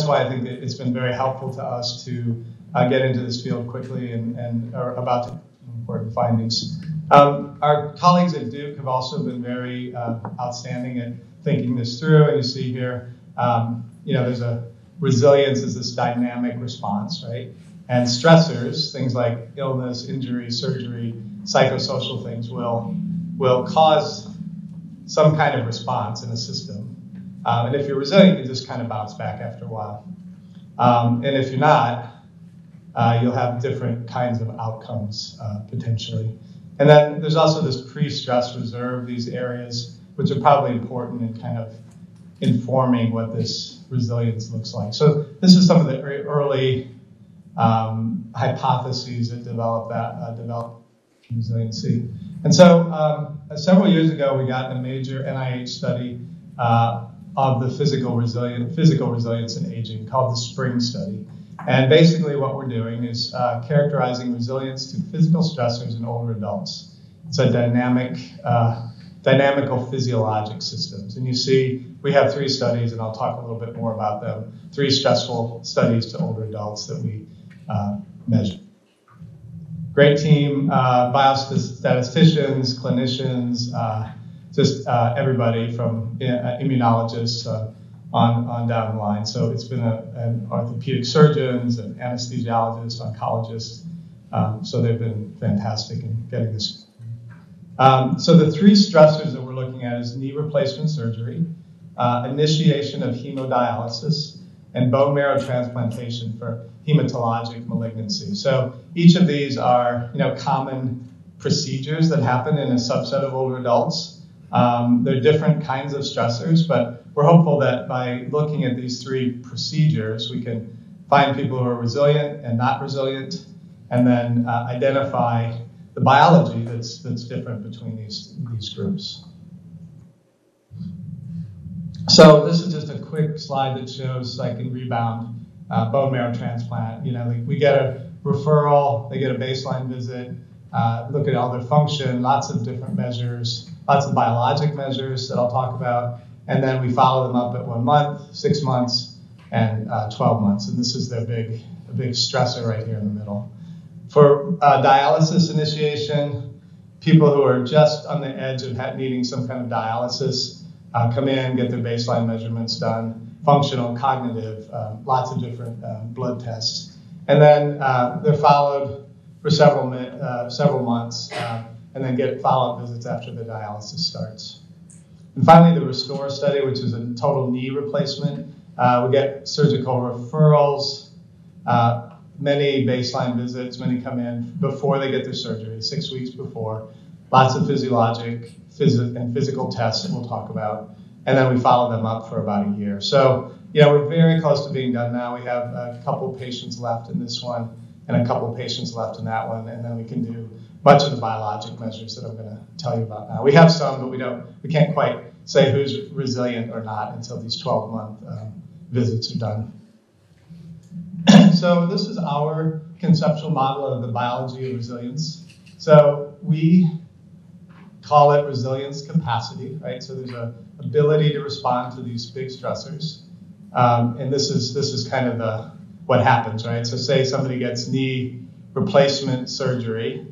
why I think that it's been very helpful to us to get into this field quickly and are about to do important findings. Our colleagues at Duke have also been very outstanding at thinking this through. And you see here, there's a resilience is this dynamic response, right? And stressors, things like illness, injury, surgery, psychosocial things will cause some kind of response in a system. And if you're resilient, you just kind of bounce back after a while. And if you're not, you'll have different kinds of outcomes potentially. And then there's also this pre-stress reserve, these areas, which are probably important in kind of informing what this resilience looks like. So this is some of the early hypotheses that develop resiliency. And so several years ago, we got a major NIH study of the physical resilience in aging called the SPRING study. And basically what we're doing is characterizing resilience to physical stressors in older adults. It's a dynamical physiologic systems. And you see, we have 3 studies, and I'll talk a little bit more about them, 3 stressful studies to older adults that we measure. Great team, biostatisticians, clinicians, just everybody from immunologists on down the line. So it's been an orthopedic surgeons, and anesthesiologists, oncologists. So they've been fantastic in getting this. So the 3 stressors that we're looking at is knee replacement surgery, initiation of hemodialysis, and bone marrow transplantation for hematologic malignancy. So each of these are, common procedures that happen in a subset of older adults. They're different kinds of stressors, but we're hopeful that by looking at these 3 procedures, we can find people who are resilient and not resilient, and then identify the biology that's different between these groups. So this is just a quick slide that shows, like in rebound, bone marrow transplant. We get a referral, they get a baseline visit, look at all their function, lots of different measures, lots of biologic measures that I'll talk about, and then we follow them up at 1 month, 6 months, and 12 months. And this is their big stressor right here in the middle. For dialysis initiation, people who are just on the edge of needing some kind of dialysis come in, get their baseline measurements done, functional, cognitive, lots of different blood tests. And then they're followed for several months, and then get follow-up visits after the dialysis starts. And finally, the RESTORE study, which is a total knee replacement. We get surgical referrals, many baseline visits, many come in before they get their surgery, 6 weeks before. Lots of physiologic and physical tests that we'll talk about. And then we follow them up for about a year. So, we're very close to being done now. We have a couple patients left in this one and a couple patients left in that one. And then we can do much of the biologic measures that I'm going to tell you about now. We have some, but we can't quite say who's resilient or not until these 12-month visits are done. So this is our conceptual model of the biology of resilience. So we call it resilience capacity, right? So there's an ability to respond to these big stressors. And this is kind of what happens, right? So say somebody gets knee replacement surgery,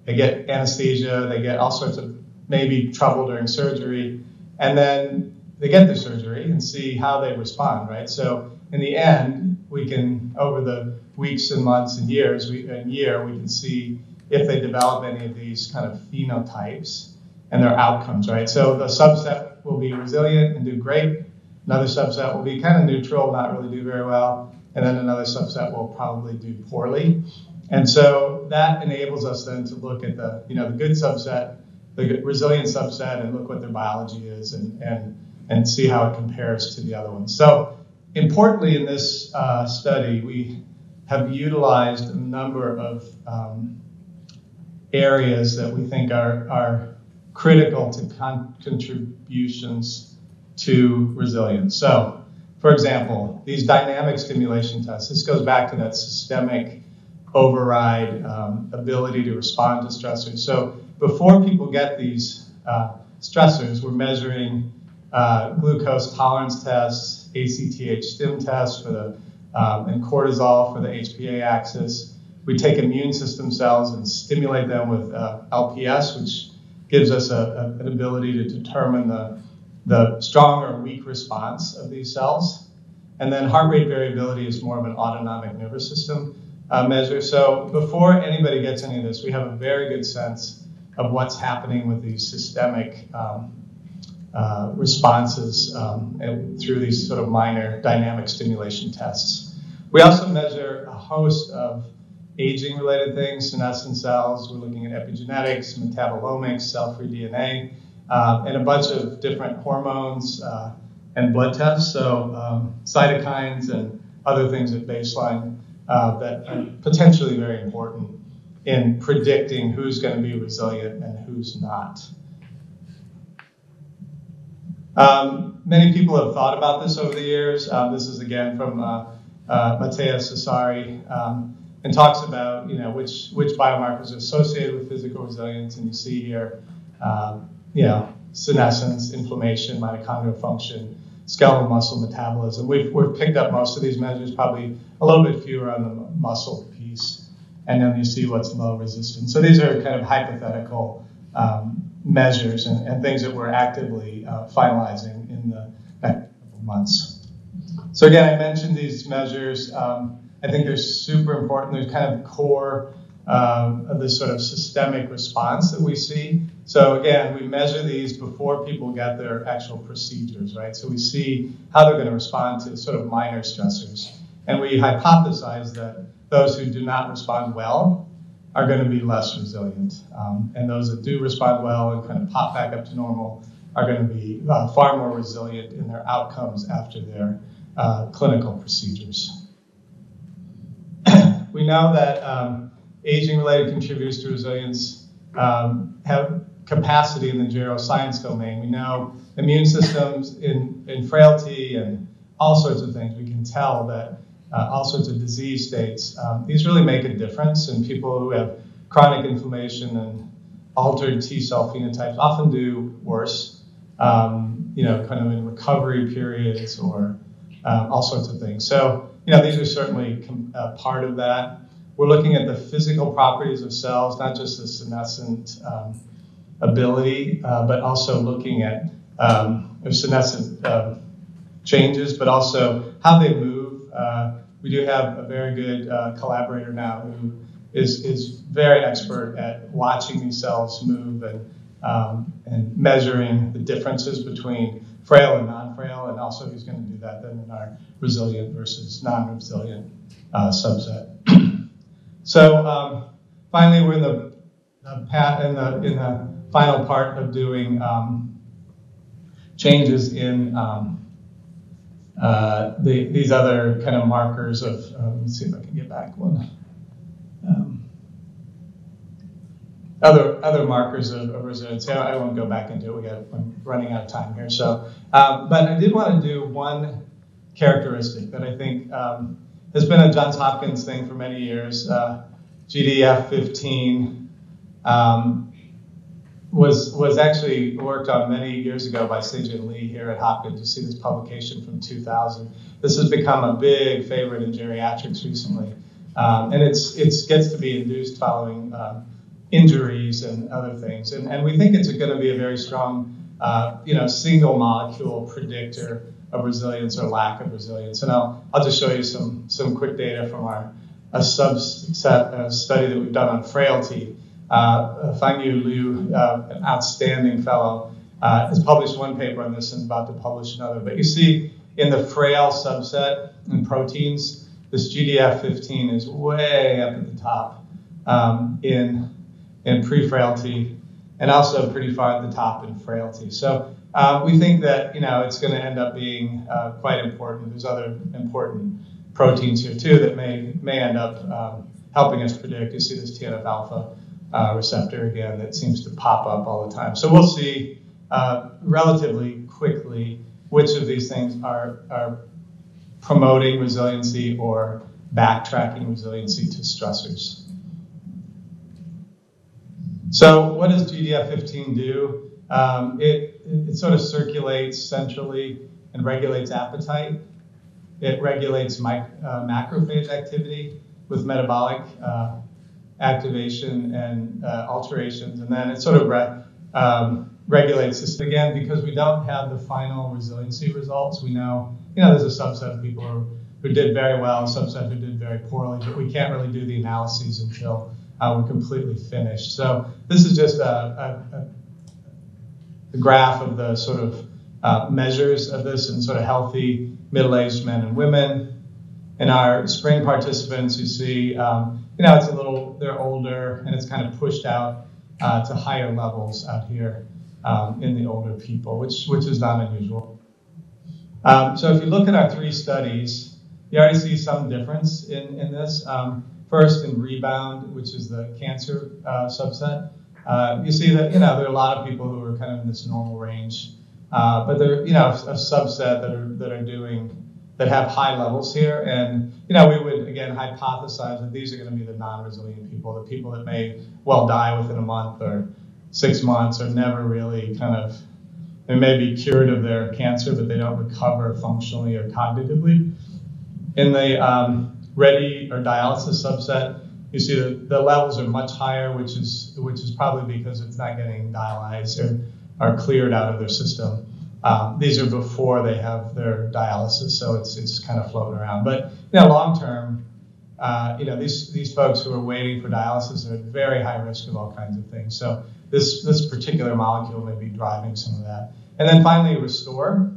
they get anesthesia, they get all sorts of maybe trouble during surgery, and then they get the surgery and see how they respond, right? So in the end, we can, over the weeks and months and years, we can see if they develop any of these kind of phenotypes and their outcomes, right? So the subset will be resilient and do great. Another subset will be kind of neutral, not really do very well. And then another subset will probably do poorly. And so that enables us then to look at the good subset, the resilient subset, and look what their biology is and see how it compares to the other ones. So importantly in this study, we have utilized a number of areas that we think are critical to contributions to resilience. So, for example, these dynamic stimulation tests, this goes back to that systemic override ability to respond to stressors. So before people get these stressors, we're measuring glucose tolerance tests, ACTH stim tests for and cortisol for the HPA axis. We take immune system cells and stimulate them with LPS, which gives us an ability to determine the strong or weak response of these cells. And then heart rate variability is more of an autonomic nervous system measure. So before anybody gets any of this, we have a very good sense of what's happening with these systemic responses through these sort of minor dynamic stimulation tests. We also measure a host of aging-related things, senescent cells. We're looking at epigenetics, metabolomics, cell-free DNA, and a bunch of different hormones and blood tests. So cytokines and other things at baseline that are potentially very important in predicting who's going to be resilient and who's not. Many people have thought about this over the years. This is again from Matteo Cesari, and talks about which biomarkers are associated with physical resilience. And you see here, senescence, inflammation, mitochondrial function, skeletal muscle metabolism. We've picked up most of these measures, probably a little bit fewer on the muscle piece. And then you see what's low resistance. So these are kind of hypothetical measures and things that we're actively finalizing in the next couple of months. So again, I mentioned these measures. I think they're super important. They're kind of core of this sort of systemic response that we see. So again, we measure these before people get their actual procedures, right? So we see how they're going to respond to sort of minor stressors. And we hypothesize that those who do not respond well are going to be less resilient. And those that do respond well and kind of pop back up to normal are going to be far more resilient in their outcomes after their clinical procedures. We know that aging-related contributors to resilience have capacity in the neuroscience domain. We know immune systems in frailty and all sorts of things. We can tell that all sorts of disease states, these really make a difference, and people who have chronic inflammation and altered T-cell phenotypes often do worse, kind of in recovery periods or all sorts of things. So, these are certainly part of that. We're looking at the physical properties of cells, not just the senescent ability, but also looking at senescent changes, but also how they move. We do have a very good collaborator now who is very expert at watching these cells move and measuring the differences between frail and non-frail, and also he's going to do that then in our resilient versus non-resilient subset. So finally, we're in the final part of doing changes in these other kind of markers of. Let's see if I can get back one. Other markers of resilience. I won't go back into it. I'm running out of time here. So, but I did want to do one characteristic that I think has been a Johns Hopkins thing for many years. GDF15 was actually worked on many years ago by Se-Jin Lee here at Hopkins. You see this publication from 2000. This has become a big favorite in geriatrics recently, and it gets to be induced following injuries and other things. And we think it's going to be a very strong, single molecule predictor of resilience or lack of resilience. And I'll just show you some quick data from a subset study that we've done on frailty. Wang Liu, an outstanding fellow, has published one paper on this and is about to publish another. But you see in the frail subset in proteins, this GDF15 is way up at the top in pre-frailty, and also pretty far at the top in frailty. So we think that it's going to end up being quite important. There's other important proteins here too that may end up helping us predict. You see this TNF-alpha receptor again that seems to pop up all the time. So we'll see relatively quickly which of these things are promoting resiliency or backtracking resiliency to stressors. So what does GDF15 do? It sort of circulates centrally and regulates appetite. It regulates macrophage activity with metabolic activation and alterations, and then it sort of regulates this again because we don't have the final resiliency results. We know, there's a subset of people who did very well, a subset who did very poorly, but we can't really do the analyses until we're completely finished. So this is just a graph of the sort of measures of this in sort of healthy middle-aged men and women. In our spring participants, you see, it's they're older, and it's kind of pushed out to higher levels out here in the older people, which is not unusual. So if you look at our three studies, you already see some difference in this. First, in rebound, which is the cancer subset, you see that there are a lot of people who are kind of in this normal range, but there are a subset that are doing that have high levels here. And, you know, we would, again, hypothesize that these are going to be the non-resilient people, the people that may well die within a month or 6 months or never really kind of, they may be cured of their cancer, but they don't recover functionally or cognitively. In the ready or dialysis subset, you see the levels are much higher, which is probably because it's not getting dialyzed or cleared out of their system. These are before they have their dialysis, so it's kind of floating around. But you know, long term, you know, these folks who are waiting for dialysis are at very high risk of all kinds of things. So this particular molecule may be driving some of that. And then finally, restore,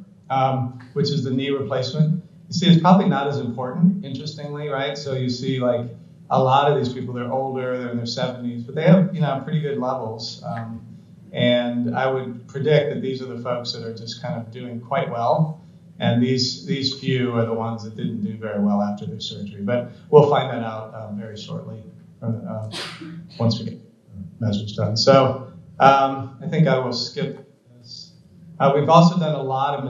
which is the knee replacement. You see, it's probably not as important, interestingly, right? So you see, like, a lot of these people, they're older, they're in their 70s, but they have, you know, pretty good levels. And I would predict that these are the folks that are just kind of doing quite well. And these few are the ones that didn't do very well after their surgery. But we'll find that out very shortly once we get measures done. So I think I will skip this. We've also done a lot of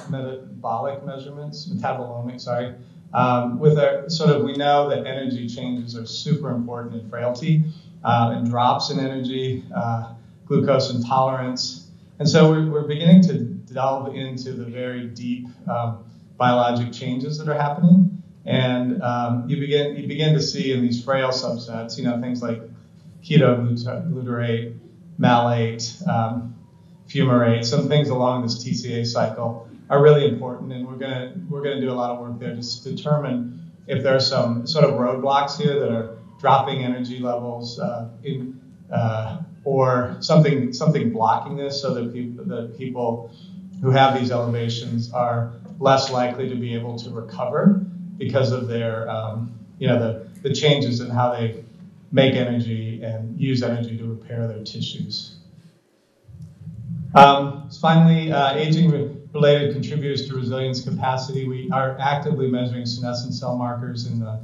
metabolic measurements, with our sort of, we know that energy changes are super important in frailty and drops in energy, glucose intolerance. And so we're beginning to delve into the very deep biologic changes that are happening. And you begin to see in these frail subsets, you know, things like ketoglutarate, malate, fumarate, some things along this TCA cycle are really important, and we're gonna do a lot of work there to determine if there are some sort of roadblocks here that are dropping energy levels or something blocking this, so that people who have these elevations are less likely to be able to recover because of their you know, the changes in how they make energy and use energy to repair their tissues. Finally, aging-related contributors to resilience capacity. We are actively measuring senescent cell markers in the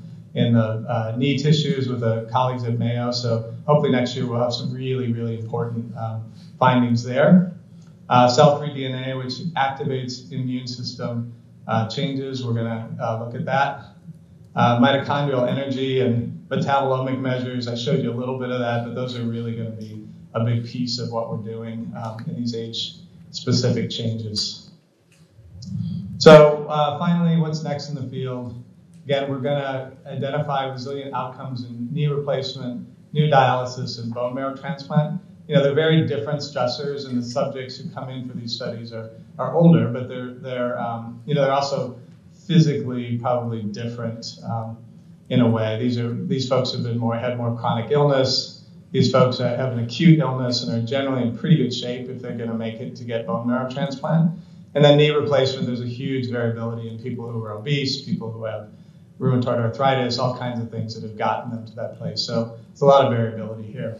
knee tissues with the colleagues at Mayo. So hopefully next year we'll have some really, really important findings there. Cell-free DNA, which activates immune system changes. We're going to look at that. Mitochondrial energy and metabolomic measures. I showed you a little bit of that, but those are really going to be a big piece of what we're doing in these age-specific changes. So finally, what's next in the field? Again, we're going to identify resilient outcomes in knee replacement, new dialysis, and bone marrow transplant. You know, they're very different stressors, and the subjects who come in for these studies are older, but they're also physically probably different in a way. These folks have had more chronic illness. These folks have an acute illness and are generally in pretty good shape if they're going to make it to get bone marrow transplant. And then knee replacement, there's a huge variability in people who are obese, people who have rheumatoid arthritis, all kinds of things that have gotten them to that place. So it's a lot of variability here.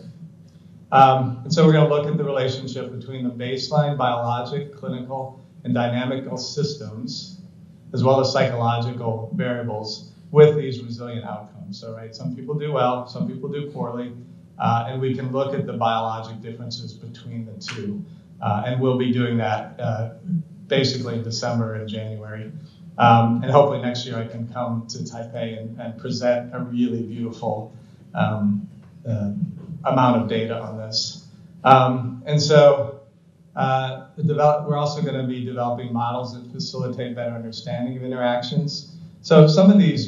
And so we're going to look at the relationship between the baseline biologic, clinical, and dynamical systems, as well as psychological variables with these resilient outcomes. So, right, some people do well, some people do poorly. And we can look at the biologic differences between the two. And we'll be doing that basically in December and January. And hopefully next year I can come to Taipei and present a really beautiful amount of data on this. And so we're also going to be developing models that facilitate better understanding of interactions. So some of these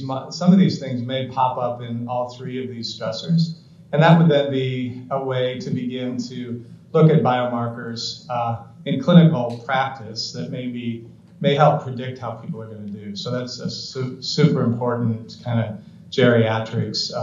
things may pop up in all three of these stressors. And that would then be a way to begin to look at biomarkers in clinical practice that may help predict how people are going to do. So that's a super important kind of geriatrics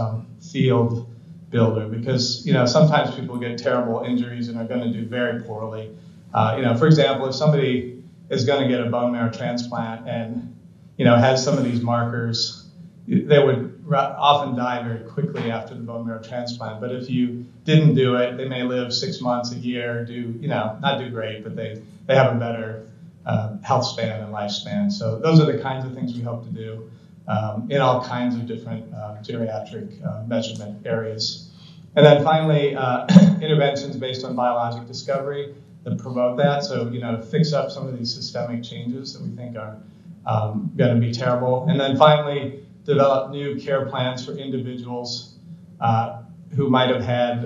field builder, because, you know, sometimes people get terrible injuries and are going to do very poorly. You know, for example, if somebody is going to get a bone marrow transplant and, you know, has some of these markers, they would often die very quickly after the bone marrow transplant. But if you didn't do it, they may live 6 months, a year, not do great, but they have a better health span and lifespan. So those are the kinds of things we hope to do in all kinds of different geriatric measurement areas. And then finally, interventions based on biologic discovery that promote that. So, you know, to fix up some of these systemic changes that we think are going to be terrible. And then finally, develop new care plans for individuals who might have had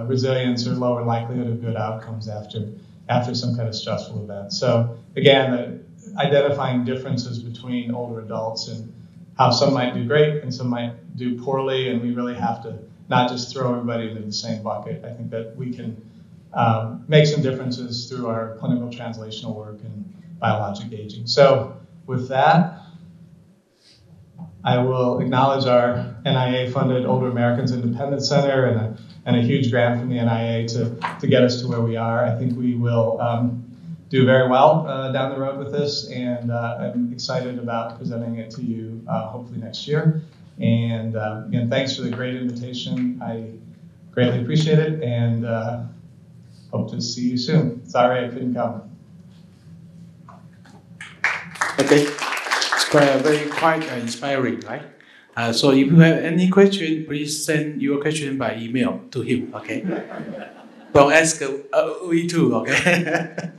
resilience or lower likelihood of good outcomes after some kind of stressful event. So again, identifying differences between older adults and how some might do great and some might do poorly, and we really have to not just throw everybody into the same bucket. I think that we can make some differences through our clinical translational work and biologic aging. So with that, I will acknowledge our NIA-funded Older Americans Independence Center and a huge grant from the NIA to get us to where we are. I think we will do very well down the road with this, and I'm excited about presenting it to you hopefully next year. And again, thanks for the great invitation. I greatly appreciate it, and hope to see you soon. Sorry I couldn't come. Okay, it's quite inspiring, right? So if you have any question, please send your question by email to him, okay? Don't ask we too, okay?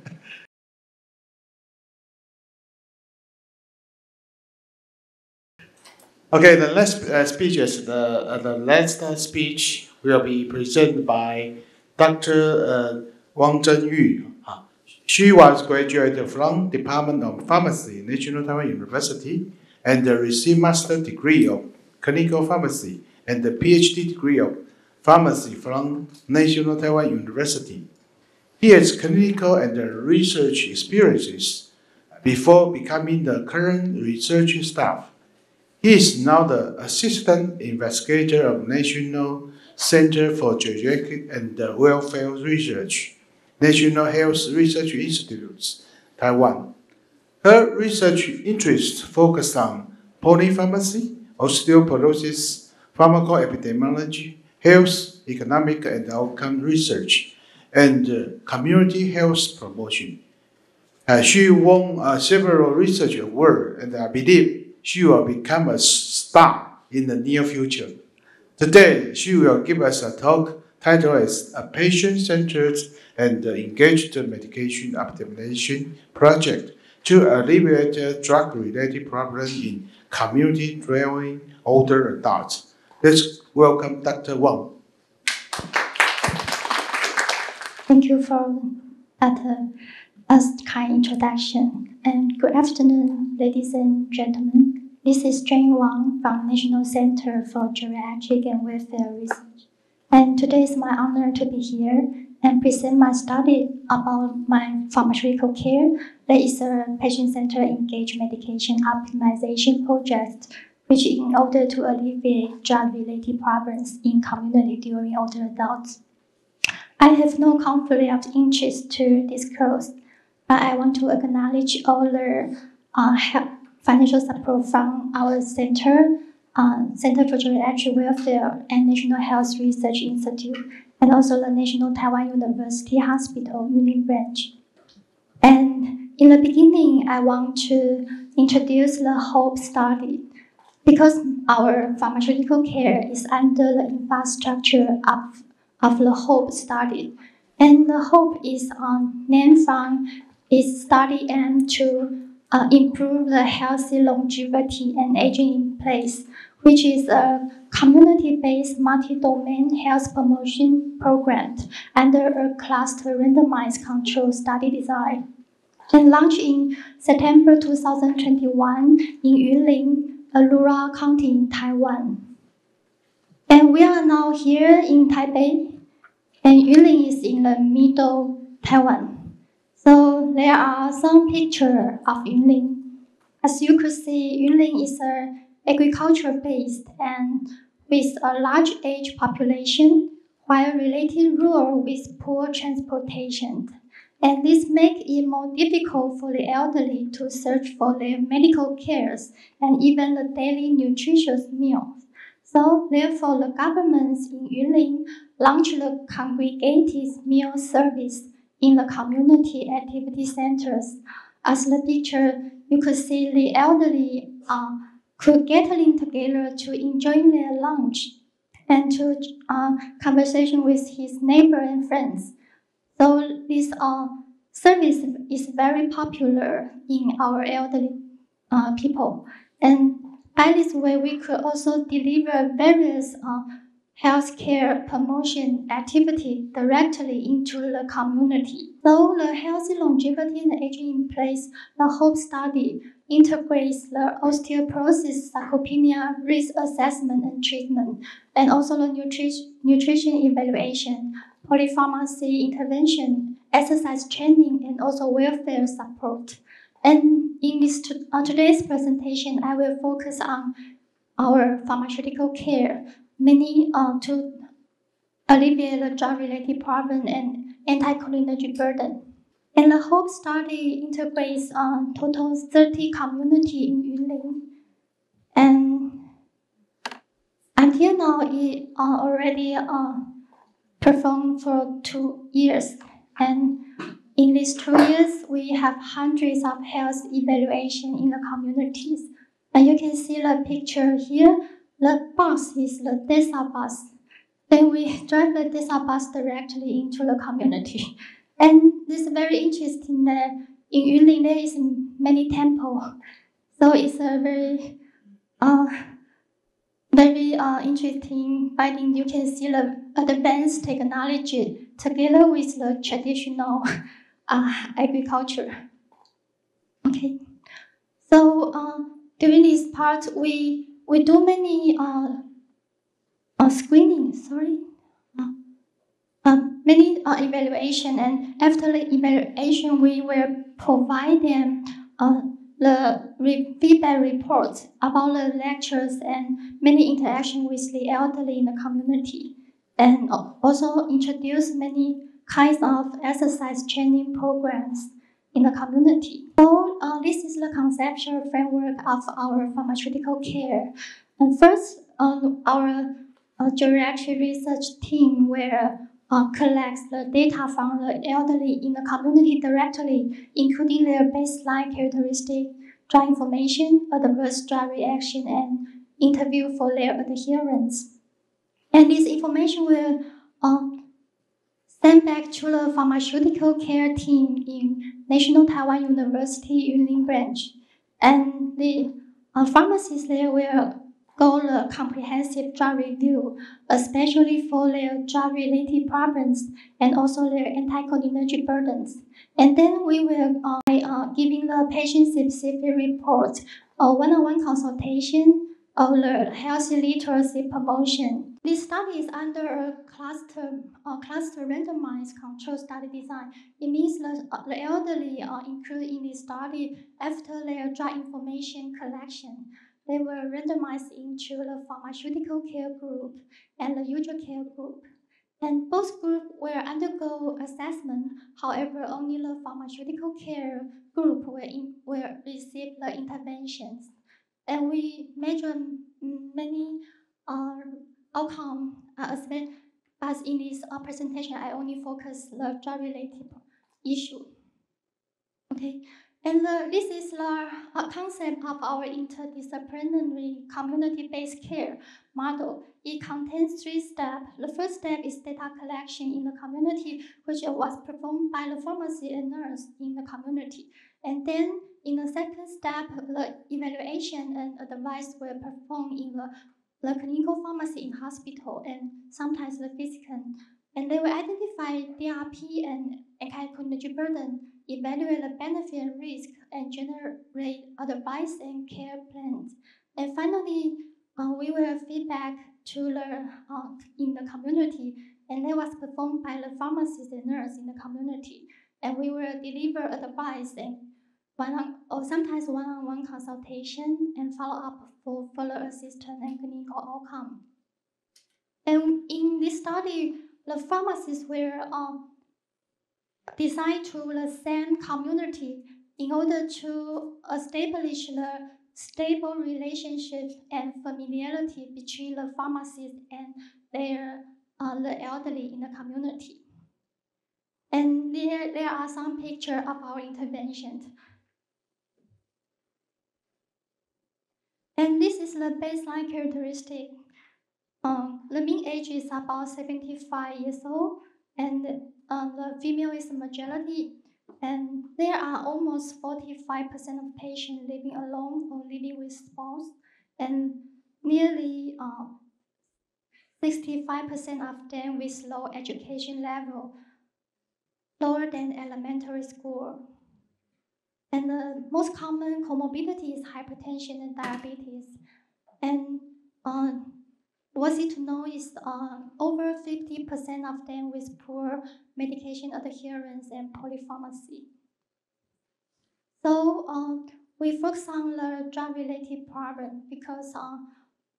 Okay, the last speeches, the last speech will be presented by Dr. Wang Chen-Yu. She was graduated from Department of Pharmacy, National Taiwan University, and received master's degree of clinical pharmacy and the PhD degree of pharmacy from National Taiwan University. He has clinical and research experiences before becoming the current research staff. He is now the assistant investigator of National Center for Geriatric and Welfare Research, National Health Research Institute, Taiwan. Her research interests focus on polypharmacy, osteoporosis, pharmacoepidemiology, health, economic and outcome research, and community health promotion. She won several research awards, and I believe she will become a star in the near future. Today, she will give us a talk titled as A Patient-Centered and Engaged Medication Optimization Project to alleviate drug-related problems in community-dwelling older adults. Let's welcome Dr. Wang. Thank you for that kind introduction. And good afternoon, ladies and gentlemen. This is Chen-Yu Wang from National Center for Geriatric and Welfare Research. And today is my honor to be here and present my study about my pharmaceutical care. That is a patient-centered engaged medication optimization project, which in order to alleviate drug-related problems in community during older adults. I have no conflict of interest to disclose, but I want to acknowledge all the financial support from our center, Center for Geriatric Welfare and National Health Research Institute, and also the National Taiwan University Hospital Unit Branch. And in the beginning, I want to introduce the HOPE study, because our pharmaceutical care is under the infrastructure of the HOPE study. And the HOPE is named from its study aim to improve the healthy longevity and aging in place, which is a community-based multi-domain health promotion program under a cluster randomized control study design. And launched in September 2021 in Yunlin, a rural county in Taiwan. And we are now here in Taipei, and Yunlin is in the middle Taiwan. So there are some pictures of Yunlin. As you could see, Yunlin is agriculture-based and with a large age population, while relatively rural with poor transportation. And this makes it more difficult for the elderly to search for their medical cares and even the daily nutritious meals. So therefore, the governments in Yunlin launched the congregated meal service in the community activity centers. As the picture, you could see the elderly could gather together to enjoy their lunch and to conversation with his neighbor and friends. So this service is very popular in our elderly people. And by this way, we could also deliver various healthcare promotion activity directly into the community. So the healthy longevity and aging in place, the HOPE study integrates the osteoporosis, sarcopenia, risk assessment and treatment, and also the nutrition evaluation, polypharmacy intervention, exercise training, and also welfare support. And in this today's presentation, I will focus on our pharmaceutical care, mainly to alleviate the drug-related problem and anti-cholinergic burden. And the HOPE study integrates total 30 community in Yunlin. And until now, it already performed for 2 years. And in these 2 years, we have hundreds of health evaluation in the communities. And you can see the picture here. The bus is the DESA bus. Then we drive the DESA bus directly into the community. And this is very interesting that in Yunlin there is many temples. So it's a very interesting finding. You can see the advanced technology together with the traditional agriculture. Okay. So during this part, we do many screening. Many evaluation, and after the evaluation, we will provide them the feedback reports about the lectures and many interaction with the elderly in the community, and also introduce many kinds of exercise training programs in the community. So this is the conceptual framework of our pharmaceutical care. And first, our geriatric research team will collects the data from the elderly in the community directly, including their baseline characteristic, drug information, adverse drug reaction, and interview for their adherence. And this information will send back to the pharmaceutical care team in National Taiwan University Yunlin branch. And the pharmacists there will go the comprehensive drug review, especially for their drug-related problems and also their anti-cholinergic burdens. And then we will giving the patient-specific report, a one-on-one consultation, of the healthy literacy promotion. This study is under a cluster randomized control study design. It means the elderly are included in this study after their drug information collection. They were randomized into the pharmaceutical care group and the usual care group. And both groups will undergo assessment. However, only the pharmaceutical care group will receive the interventions. And we measure many outcomes but in this presentation, I only focus the drug-related issue. Okay. And this is the concept of our interdisciplinary community-based care model. It contains 3 steps. The first step is data collection in the community, which was performed by the pharmacy and nurse in the community. And then in the second step, the evaluation and advice were performed in the clinical pharmacy in hospital and sometimes the physician. And they will identify DRP and anti-cholinergic burden, evaluate the benefit and risk, and generate advice and care plans. And finally, we will feedback to the in the community, and that was performed by the pharmacist and nurse in the community. And we will deliver advice and sometimes one-on-one consultation and follow-up for further assistance and clinical outcome. And in this study, the pharmacists were designed to the same community in order to establish the stable relationship and familiarity between the pharmacist and the elderly in the community. And there are some pictures of our interventions. And this is the baseline characteristic. The mean age is about 75 years old, and the female is the majority. And there are almost 45% of patients living alone or living with spouse, and nearly 65% of them with low education level, lower than elementary school. And the most common comorbidity is hypertension and diabetes. And worth it to know is over 50% of them with poor medication adherence and polypharmacy. So we focus on the drug-related problem because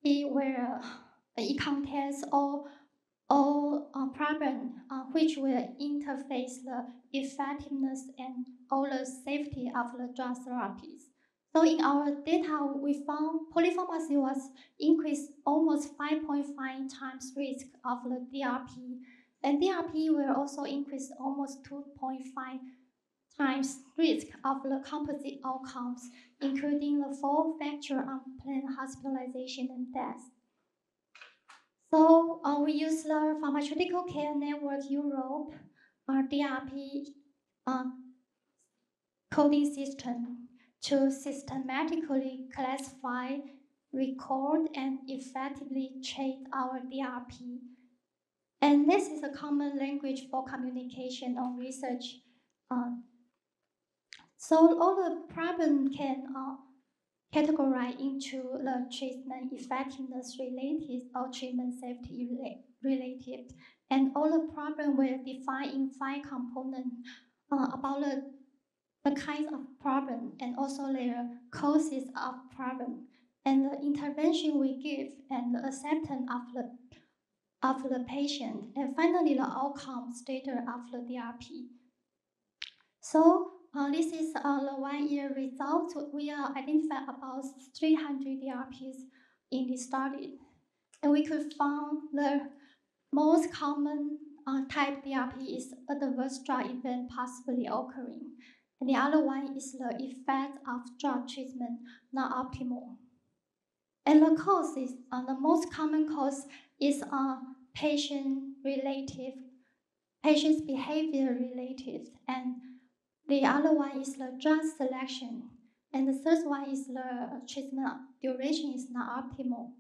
it contains all problems which will interface the effectiveness and all the safety of the drug therapies. So in our data, we found polypharmacy was increased almost 5.5 times risk of the DRP, and DRP will also increase almost 2.5 times risk of the composite outcomes, including the 4 factor unplanned hospitalization and death. So we use the Pharmaceutical Care Network Europe, DRP coding system to systematically classify, record, and effectively treat our DRP. And this is a common language for communication or research. So all the problem can categorize into the treatment effectiveness related or treatment safety related. And all the problem will define in 5 components about the kinds of problem and also their causes of problem and the intervention we give and the acceptance of the patient, and finally the outcome status of the DRP. So this is the 1-year result. We identified about 300 DRPs in this study, and we could find the most common type DRP is adverse drug event possibly occurring, and the other one is the effect of drug treatment not optimal. And the causes, the most common cause is patient's behavior related, and the other one is the drug selection, and the third one is the treatment duration is not optimal.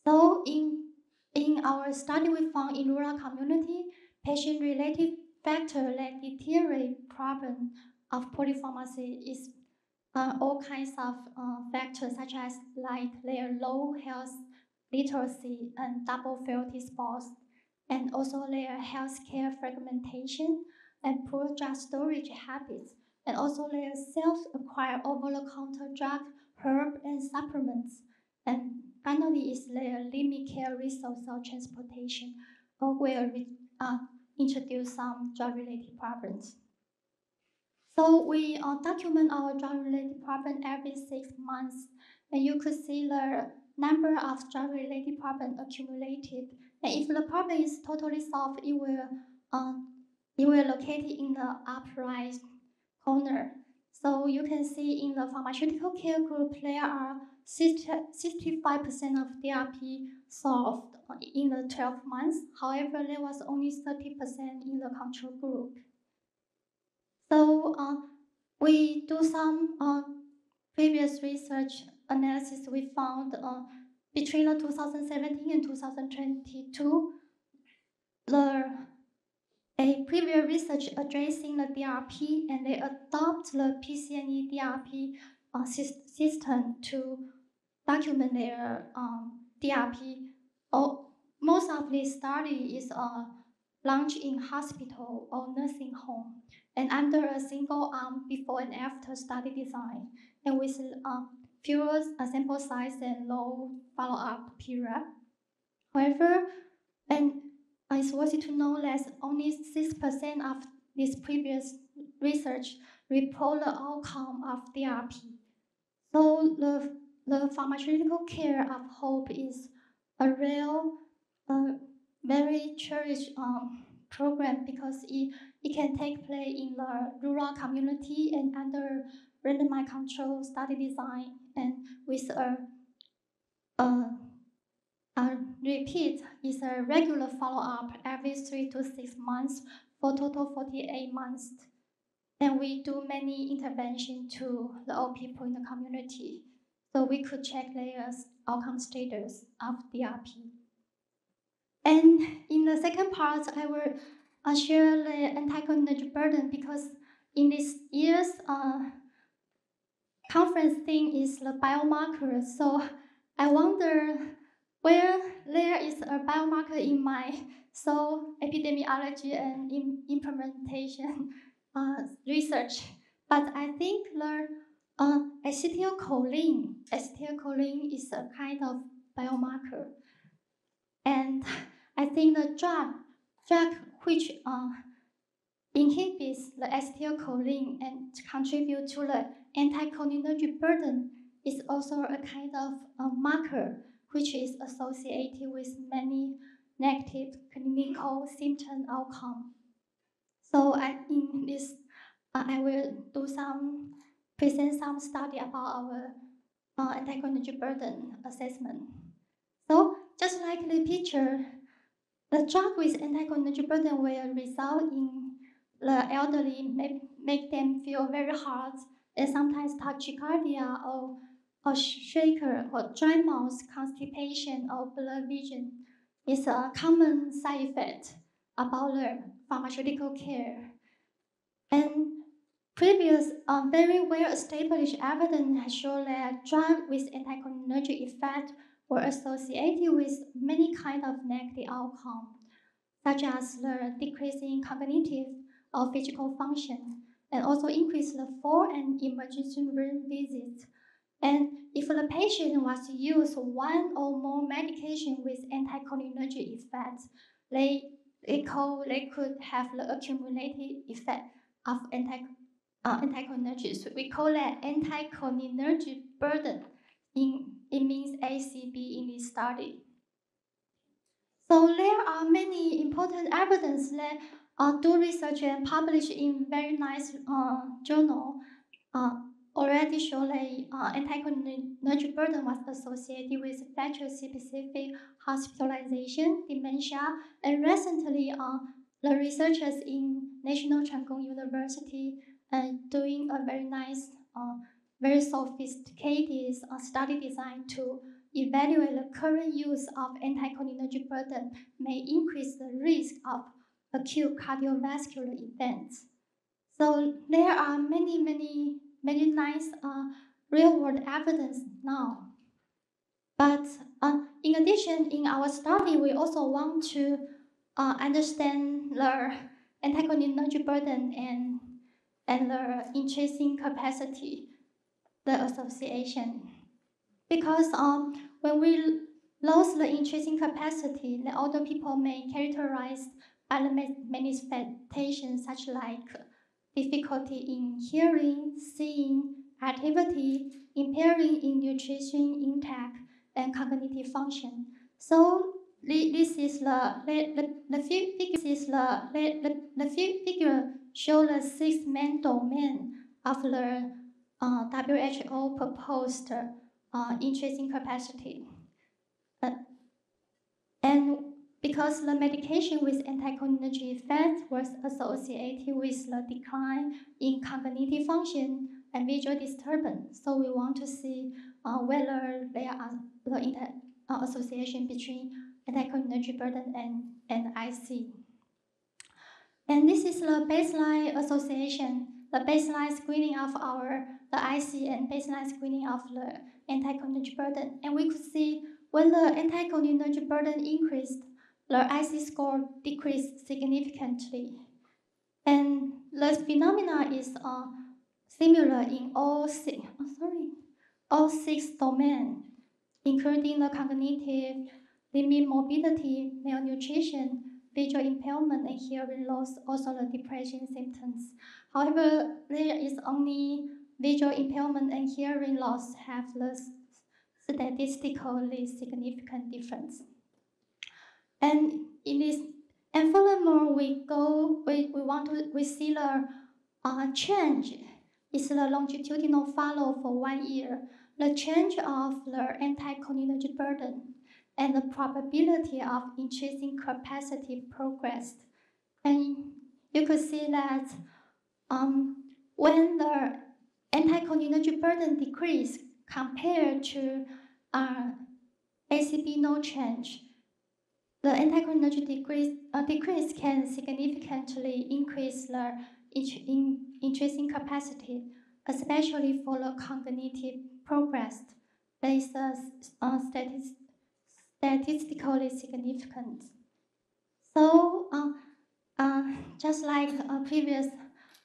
So in our study, we found in rural community, patient-related factor that deteriorate problem of polypharmacy is all kinds of factors such as like their low health literacy and double failure spouse, and also their healthcare fragmentation and poor drug storage habits, and also their self-acquired over-the-counter drug, herb, and supplements. And finally is their limited care resource or transportation, or will introduce some drug-related problems. So we document our drug-related problem every 6 months, and you could see the number of drug-related problems accumulated. And if the problem is totally solved, it will locate in the upper right corner. So you can see in the pharmaceutical care group, there are 65% of DRP solved in the 12 months. However, there was only 30% in the control group. So we do some previous research analysis. We found between 2017 and 2022, a previous research addressing the DRP, and they adopt the PCNE DRP system to document their DRP. Most of this study is launched in hospital or nursing home, and under a single arm before and after study design, and with fewer sample size and low follow-up period. However, and it's worthy to know that only 6% of this previous research report the outcome of DRP. So the pharmaceutical care of hope is a real, very cherished program because it can take place in the rural community and under randomized control study design, and with a repeat is a regular follow-up every 3 to 6 months for total 48 months. And we do many interventions to the old people in the community, so we could check their outcome status of DRP. And in the second part, I will share the anticholinergic burden, because in this year's conference theme is the biomarkers. So I wonder where there is a biomarker in my epidemiology and implementation research. But I think the acetylcholine is a kind of biomarker. And I think the drug which inhibits the acetylcholine and contribute to the anticholinergic burden is also a kind of marker which is associated with many negative clinical symptom outcome. So in this, I will present some study about our anticholinergic burden assessment. So just like the picture, the drug with anticholinergic burden will result in the elderly, make them feel very hard, and sometimes tachycardia or shaker or dry mouth, constipation or blurred vision is a common side effect about the pharmaceutical care. And previous very well-established evidence has shown that drugs with anticholinergic effect were associated with many kinds of negative outcomes, such as the decrease in cognitive or physical function, and also increase the fall and emergency room visits. And if the patient was to use one or more medication with anticholinergic effects, they could have the accumulated effect of anticholinergic. So we call that anticholinergic burden. It means ACB in this study. So there are many important evidence that do research and published in very nice journal already show that anticholinergic burden was associated with feature-specific hospitalization, dementia, and recently the researchers in National Chen Kung University doing a very nice, very sophisticated study design to evaluate the current use of anticholinergic burden may increase the risk of acute cardiovascular events. So there are many nice real-world evidence now. But in addition, in our study, we also want to understand the anticholinergic burden and the intrinsic capacity, the association. Because when we lose the intrinsic capacity, the older people may characterize by the manifestations such like difficulty in hearing, seeing, activity, impairing in nutrition intake, and cognitive function. So this is the figure show the 6 main domain of the WHO proposed intrinsic capacity. And because the medication with anticholinergic effect was associated with the decline in cognitive function and visual disturbance, so we want to see whether there are the association between anticholinergic burden and IC. And this is the baseline association, the baseline screening of the IC and baseline screening of the anticholinergic burden. And we could see when the anticholinergic burden increased, the IC score decreased significantly. And the phenomena is similar in all six domains, including the cognitive, limb mobility, malnutrition, visual impairment, and hearing loss, also the depression symptoms. However, there is only visual impairment and hearing loss have the statistically significant difference. And in this, and furthermore, we see the change is the longitudinal follow for 1 year, the change of the anticholinergic burden, and the probability of intrinsic capacity progressed. And you could see that when the anticholinergic burden decrease compared to ACB no change, the anticholinergic decrease can significantly increase the increasing capacity, especially for the cognitive progress. That is statistically significant. So, just like previous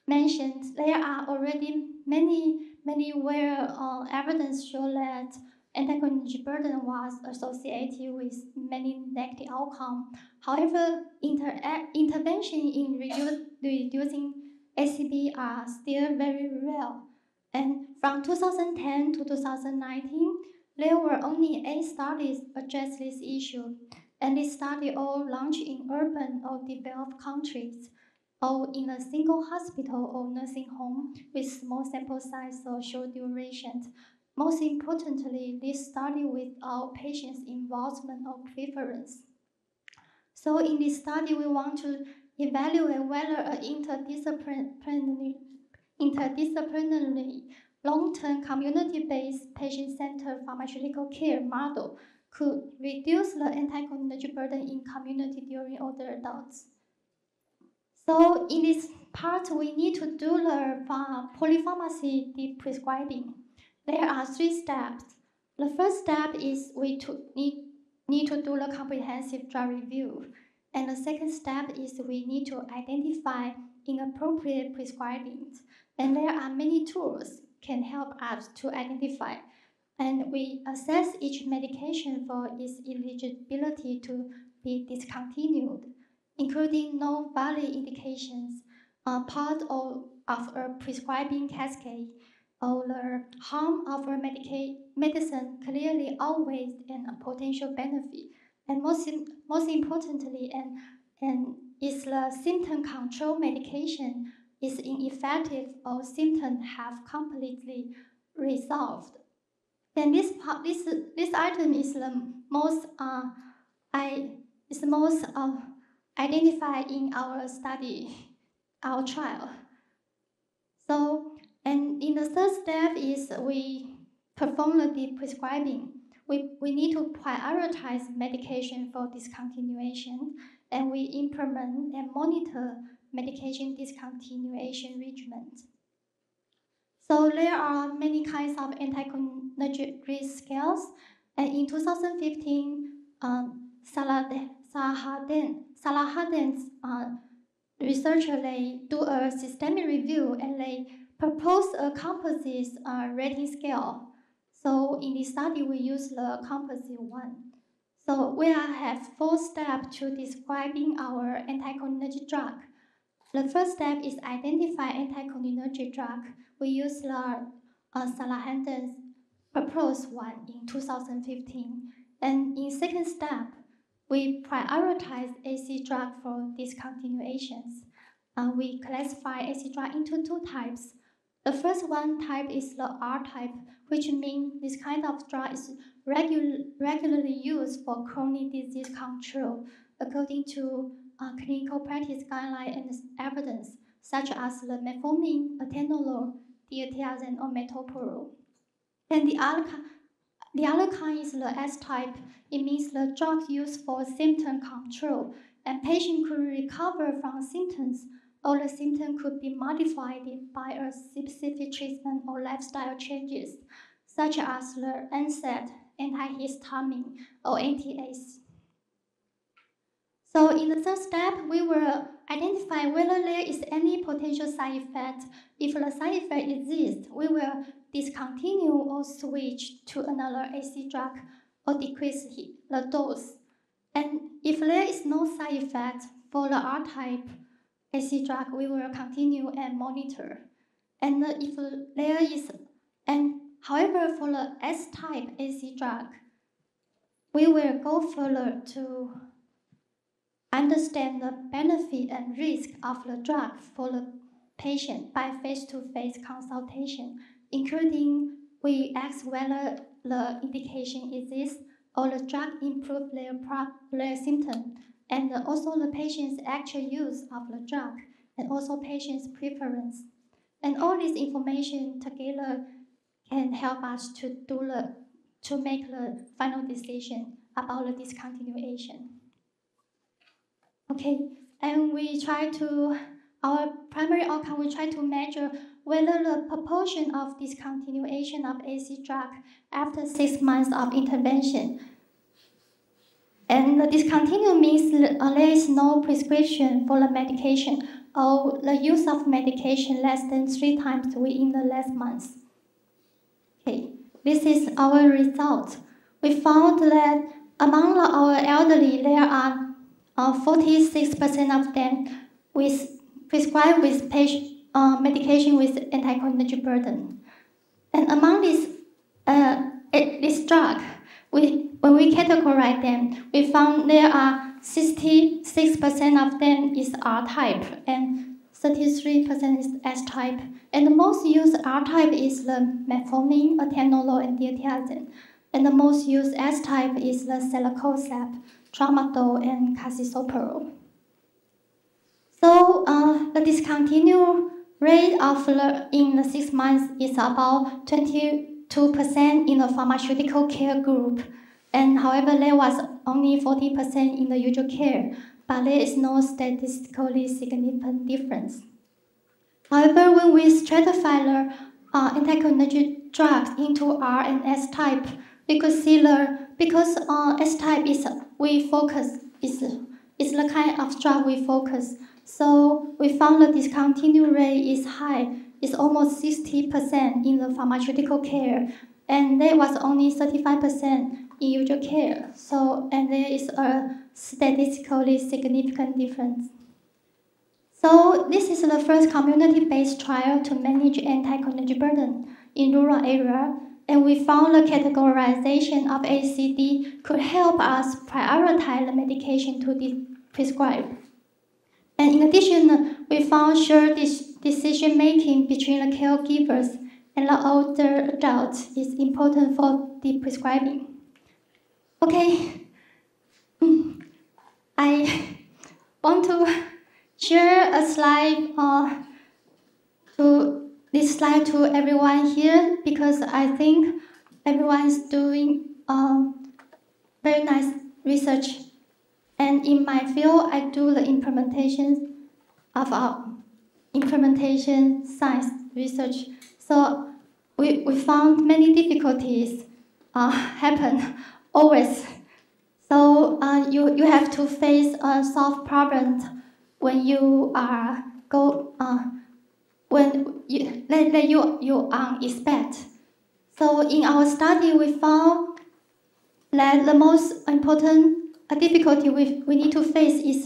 mentioned, there are already many where evidence show that anticholinergic burden was associated with many negative outcomes. However, intervention in reducing ACB are still very rare. And from 2010 to 2019, there were only 8 studies address this issue, and these studies all launched in urban or developed countries, or in a single hospital or nursing home with small sample size or short duration. Most importantly, this study without patients' involvement or preference. So in this study, we want to evaluate whether an interdisciplinary long-term community-based patient-centered pharmaceutical care model could reduce the anticholinergic burden in community during older adults. So in this part, we need to do the polypharmacy prescribing. There are 3 steps. The first step is we need to do the comprehensive drug review. And the second step is we need to identify inappropriate prescribing. And there are many tools can help us to identify. And we assess each medication for its eligibility to be discontinued, including no valid indications, part of a prescribing cascade, or the harm of a medicine clearly outweighs a potential benefit. And most importantly, is the symptom control medication is ineffective or symptoms have completely resolved. Then this item is the most identified in our study, our trial. So, and in the third step is we perform the prescribing. We need to prioritize medication for discontinuation, and we implement and monitor medication discontinuation regimen. So there are many kinds of anticholinergic risk scales, and in 2015, Salahaden's researchers, they do a systemic review and they propose a composite rating scale. So in this study, we use the composite 1. So we have 4 steps to describing our anticholinergic drug. The first step is identify anticholinergic drug. We use the Salahaden's proposed one in 2015. And in second step, we prioritize AC drug for discontinuations. We classify AC drug into 2 types. The first one type is the R type, which means this kind of drug is regularly used for chronic disease control according to clinical practice guidelines and evidence, such as the metformin, atenolol, diazoxide, or metoprolol. And the other kind is the S type. It means the drug used for symptom control, and patient could recover from symptoms, or the symptom could be modified by a specific treatment or lifestyle changes, such as the NSAID, antihistamine, or anti-ACE. So in the third step, we will identify whether there is any potential side effect. If the side effect exists, we will discontinue or switch to another AC drug or decrease the dose. And if there is no side effect for the R-type AC drug, we will continue and monitor. And if there is, however, for the S-type AC drug, we will go further to understand the benefit and risk of the drug for the patient by face-to-face consultation, including we ask whether the indication exists or the drug improves their symptom, and also the patient's actual use of the drug, and also patient's preference. And all this information together can help us to make the final decision about the discontinuation. Okay, and our primary outcome, we try to measure whether the proportion of discontinuation of AC drug after 6 months of intervention. And the discontinue means there is no prescription for the medication or the use of medication less than 3 times within the last month. Okay, this is our result. We found that among our elderly, there are 46% of them prescribed with medication with anticholinergic burden. And among this drug, when we categorize them, we found there are 66% of them is R-type and 33% is S-type. And the most used R-type is the metformin, atenolol, and diltiazem. And the most used S-type is the celecoxib, tramadol, and cassisoprol. So the discontinue rate in the 6 months is about 22% in the pharmaceutical care group. And however, there was only 40% in the usual care, but there is no statistically significant difference. However, when we stratify the anticholinergic drugs into R and S type, we could see because S type is the kind of drug we focus. So we found the discontinue rate is high. It's almost 60% in the pharmaceutical care, and there was only 35% in usual care. And there is a statistically significant difference. So this is the first community-based trial to manage anticholinergic burden in rural area, and we found the categorization of ACD could help us prioritize the medication to prescribe. And in addition, we found shared decision-making between the caregivers and the older adults is important for the prescribing. Okay, I want to share a slide to everyone here because I think everyone is doing very nice research. And in my field, I do the implementation of our implementation science research. So we found many difficulties happen always. So you have to face solve problems when you are when you expect. So in our study, we found that the most important difficulty we need to face is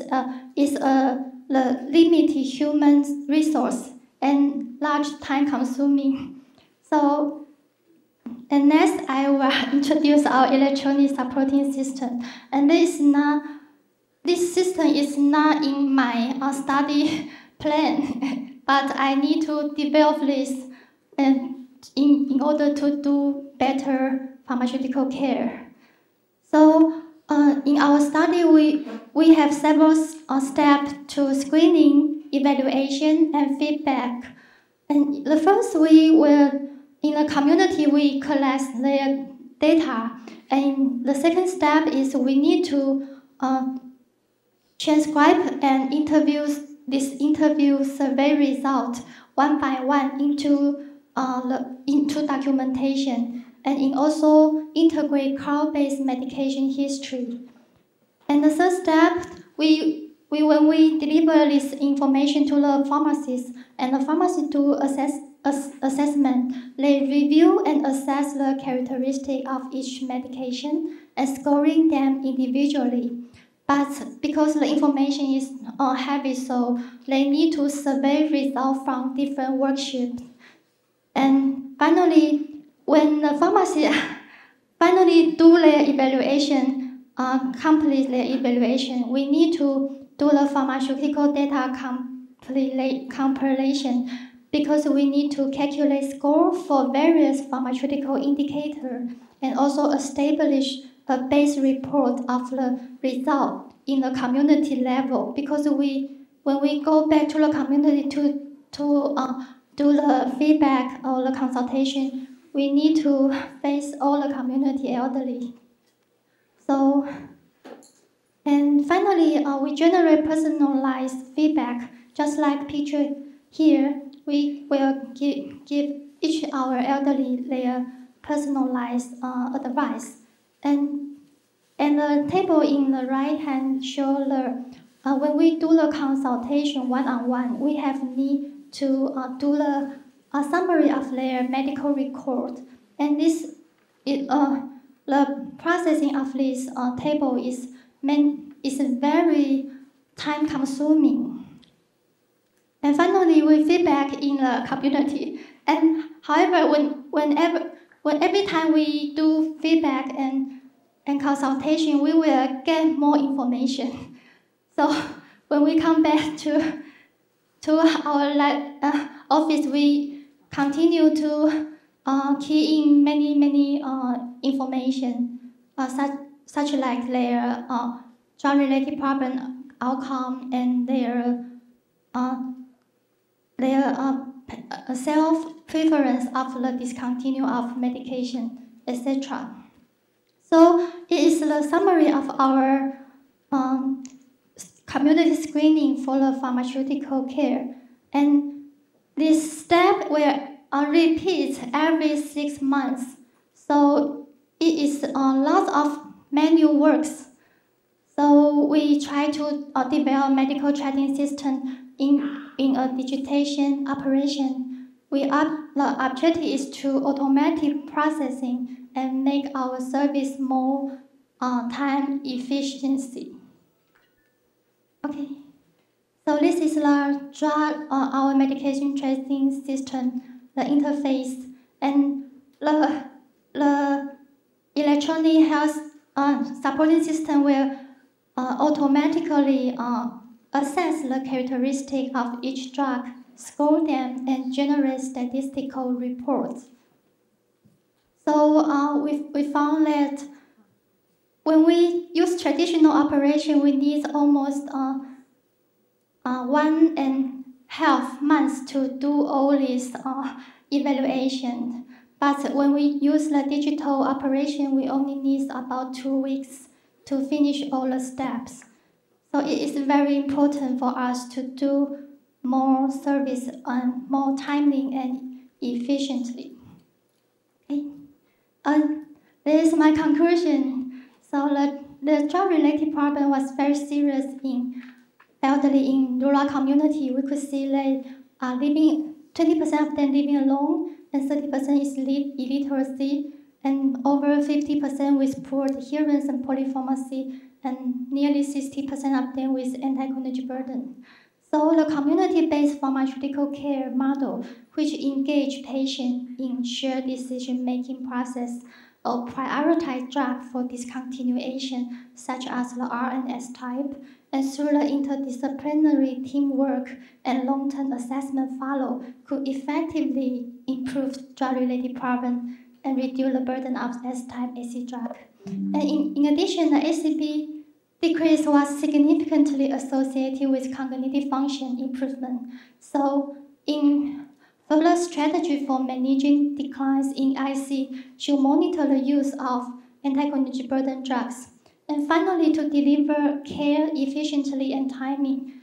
the limited human resource and large time-consuming. So, and next I will introduce our electronic supporting system. And this system is not in my study plan, but I need to develop this in order to do better pharmaceutical care. So in our study, we have several steps to screening, evaluation, and feedback. And the first, in the community, we collect their data. And the second step is we need to transcribe and interview survey result one by one into documentation, and also integrate cloud-based medication history. And the third step, when we deliver this information to the pharmacist, and the pharmacist do assessment, they review and assess the characteristic of each medication and scoring them individually. But because the information is heavy, so they need to survey results from different workshops. And finally, when the pharmacist finally do their evaluation, complete their evaluation, we need to do the pharmaceutical data compilation because we need to calculate score for various pharmaceutical indicators and also establish a base report of the result in the community level because we when we go back to the community to do the feedback or the consultation, we need to face all the community elderly. So, and finally, we generate personalized feedback, just like picture here. We will give each our elderly their personalized advice. And the table in the right hand show the when we do the consultation one-on-one, we have need to do the summary of their medical record, and this the processing of this table is very time-consuming. And finally, we feedback in the community. And however, every time we do feedback and consultation, we will get more information. So when we come back to our office, we continue to key in many information, such like their drug-related problem outcome and their self-preference of the discontinue of medication, etc. So it is the summary of our community screening for the pharmaceutical care. And this step will repeat every 6 months. So it is lots of manual works. So we try to develop medical tracking system in a digitation operation. The objective is to automatic processing and make our service more time efficiency. Okay, so this is the drug, our medication tracing system, the interface, and the electronic health supporting system will automatically assess the characteristic of each drug, score them, and generate statistical reports. So we found that when we use traditional operation, we need almost 1.5 months to do all this evaluation. But when we use the digital operation, we only need about 2 weeks to finish all the steps. So it is very important for us to do more service and more timely and efficiently. Okay. This is my conclusion. So the drug-related problem was very serious in elderly in rural community. We could see they are living, 20% of them living alone, and 30% is illiteracy, and over 50% with poor adherence and polypharmacy, and nearly 60% of them with anti-cholinergic burden. So the community-based pharmaceutical care model, which engage patients in shared decision-making process or prioritize drug for discontinuation, such as the RNS type, and through the interdisciplinary teamwork and long-term assessment follow, could effectively improve drug-related problems and reduce the burden of S-type AC drug. And in addition, the ACP decrease was significantly associated with cognitive function improvement. So in further strategy for managing declines in IC should monitor the use of anti-cholinergic burden drugs. And finally, to deliver care efficiently and timely,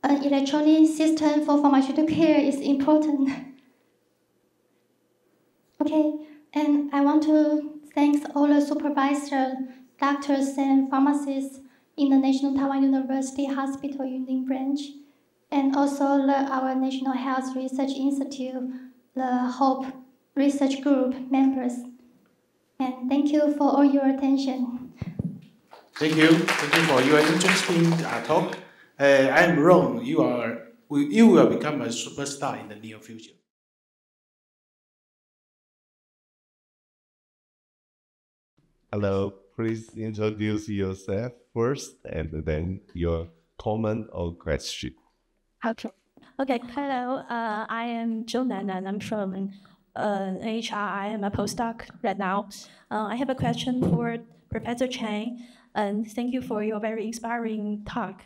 an electronic system for pharmaceutical care is important. Okay, and I want to thank all the supervisors, doctors, and pharmacists in the National Taiwan University Hospital Yunlin branch, and also our National Health Research Institute, the HOPE Research Group members. And thank you for all your attention. Thank you for your interesting talk. I'm wrong. You will become a superstar in the near future. Hello, please introduce yourself first and then your comment or question. Okay. Hello, I am Jonan and I'm from HR. I am a postdoc right now. I have a question for Professor Chang, and thank you for your very inspiring talk.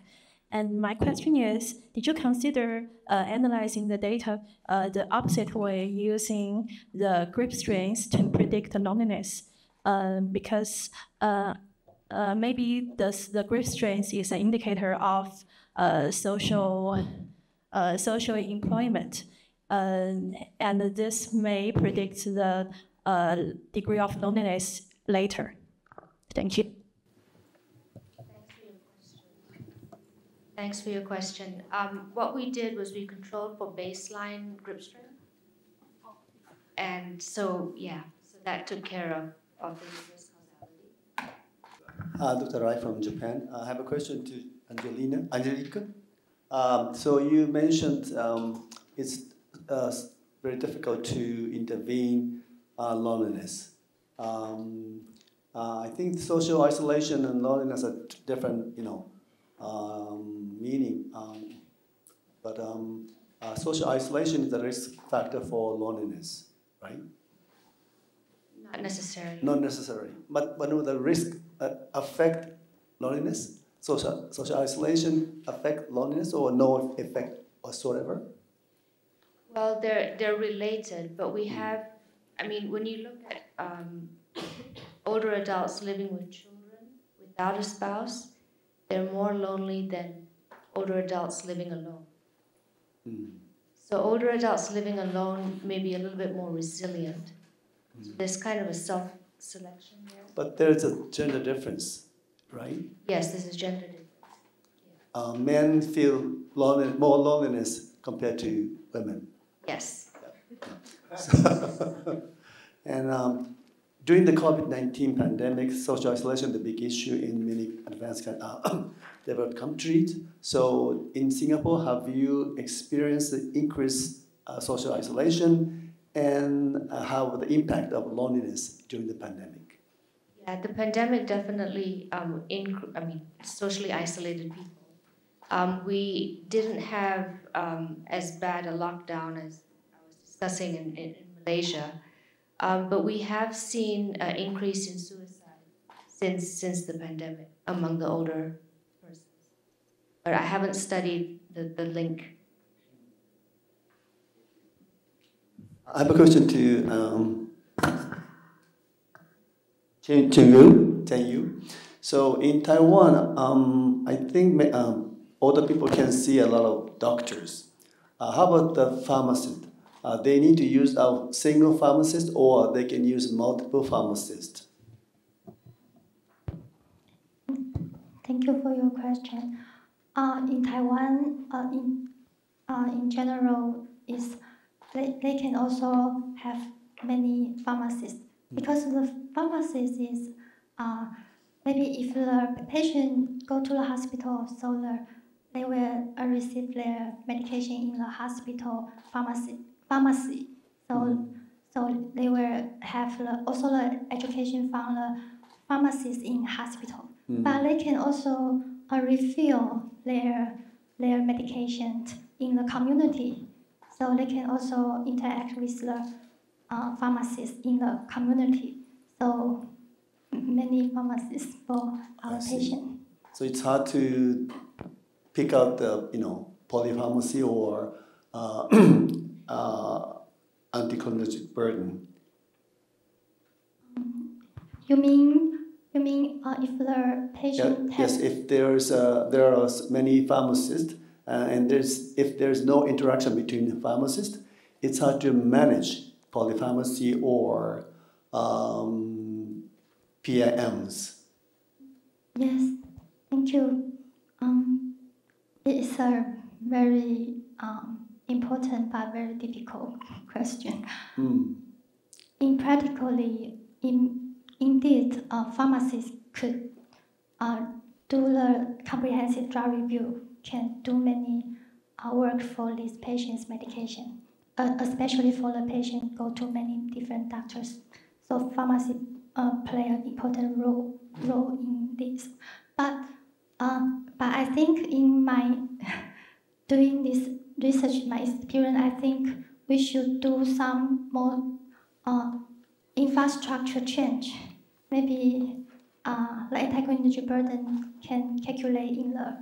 And my question is, did you consider analyzing the data the opposite way, using the group strengths to predict loneliness? Because maybe the group strength is an indicator of social employment, and this may predict the degree of loneliness later. Thank you. Thanks for your question. What we did was we controlled for baseline grip strength. And so, yeah, so that took care of the risk causality. Dr. Rai from Japan. I have a question to Angelique. So you mentioned it's very difficult to intervene loneliness. I think social isolation and loneliness are different, meaning. But social isolation is a risk factor for loneliness, right? Not necessarily. Not necessarily. But will the risk affect loneliness? Social isolation affect loneliness or no effect whatsoever? Well, they're related, but we have, when you look at older adults living with children without a spouse, they're more lonely than older adults living alone. So older adults living alone may be a little bit more resilient. So there's kind of a self-selection there. But there's a gender difference, right? Yes, this is gender difference. Yeah. Men feel more loneliness compared to women. Yes. And during the COVID-19 pandemic, social isolation is a big issue in many advanced developed countries. So in Singapore, have you experienced the increased social isolation and how the impact of loneliness during the pandemic? Yeah, the pandemic definitely socially isolated people. We didn't have as bad a lockdown as I was discussing in Malaysia, but we have seen an increase in suicide since the pandemic among the older persons. But I haven't studied the link. I have a question to Chen-Yu. So in Taiwan, I think older people can see a lot of doctors. How about the pharmacist? They need to use a single pharmacist or they can use multiple pharmacists? Thank you for your question. In Taiwan, in general, they can also have many pharmacists because the pharmacist is maybe if the patient go to the hospital, so they will receive their medication in the hospital pharmacy. So they will have also the education from the pharmacist in hospital. But they can also refill their medication in the community. So they can also interact with the pharmacists in the community. So many pharmacists for our patients. So it's hard to pick out the polypharmacy or anticholinergic burden. You mean if the patient yes, if there are many pharmacists and if there's no interaction between the pharmacists, it's hard to manage polypharmacy or PIMs. Yes, thank you. It is a very important but very difficult question. Indeed, pharmacists could do the comprehensive drug review, can do many work for these patients' medication, especially for the patient go to many different doctors. So pharmacy play an important role in this. But I think in my doing this research, my experience, I think we should do some more infrastructure change. Maybe the anticholinergic burden can calculate in the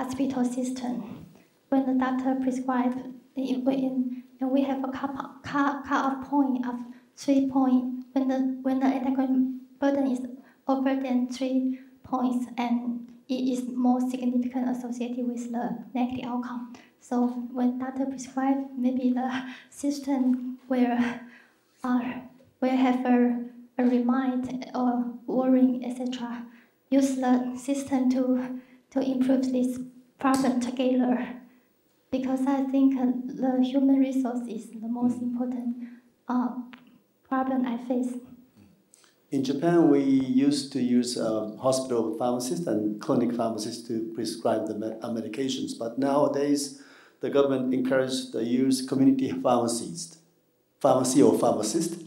hospital system. When the doctor prescribes, and we have a cut-off point of 3 points. When the anticoagulation burden is over than 3 points, and it is more significant associated with the negative outcome. So when doctor prescribe, maybe the system will have a remind or worrying, etc. Use the system to improve this problem together. Because I think the human resource is the most important problem I face. In Japan, we used to use hospital pharmacists and clinic pharmacists to prescribe the medications, but nowadays the government encourages the use community pharmacy or pharmacist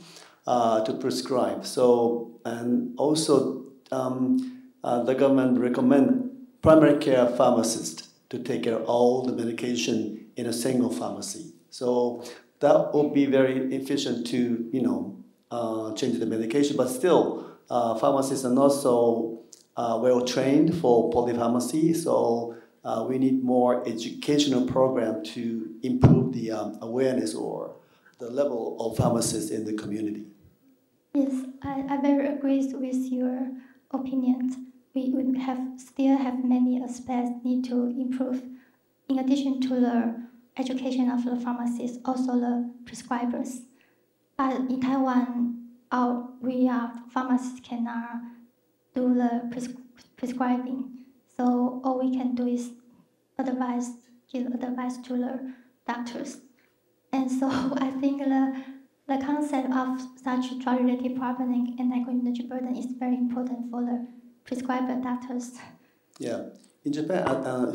to prescribe. So, and also the government recommend primary care pharmacist to take care of all the medication in a single pharmacy. So that would be very efficient to, change the medication, but still, pharmacists are not so well trained for polypharmacy, so we need more educational program to improve the awareness or the level of pharmacists in the community. Yes, I very agree with your opinions. We still have many aspects need to improve. In addition to the education of the pharmacists, also the prescribers. But in Taiwan, we pharmacists cannot do the prescribing. So all we can do is give advice to the doctors. And so I think the concept of such drug-related problem and anticoagulation burden is very important for the prescriber doctors. Yeah. In Japan,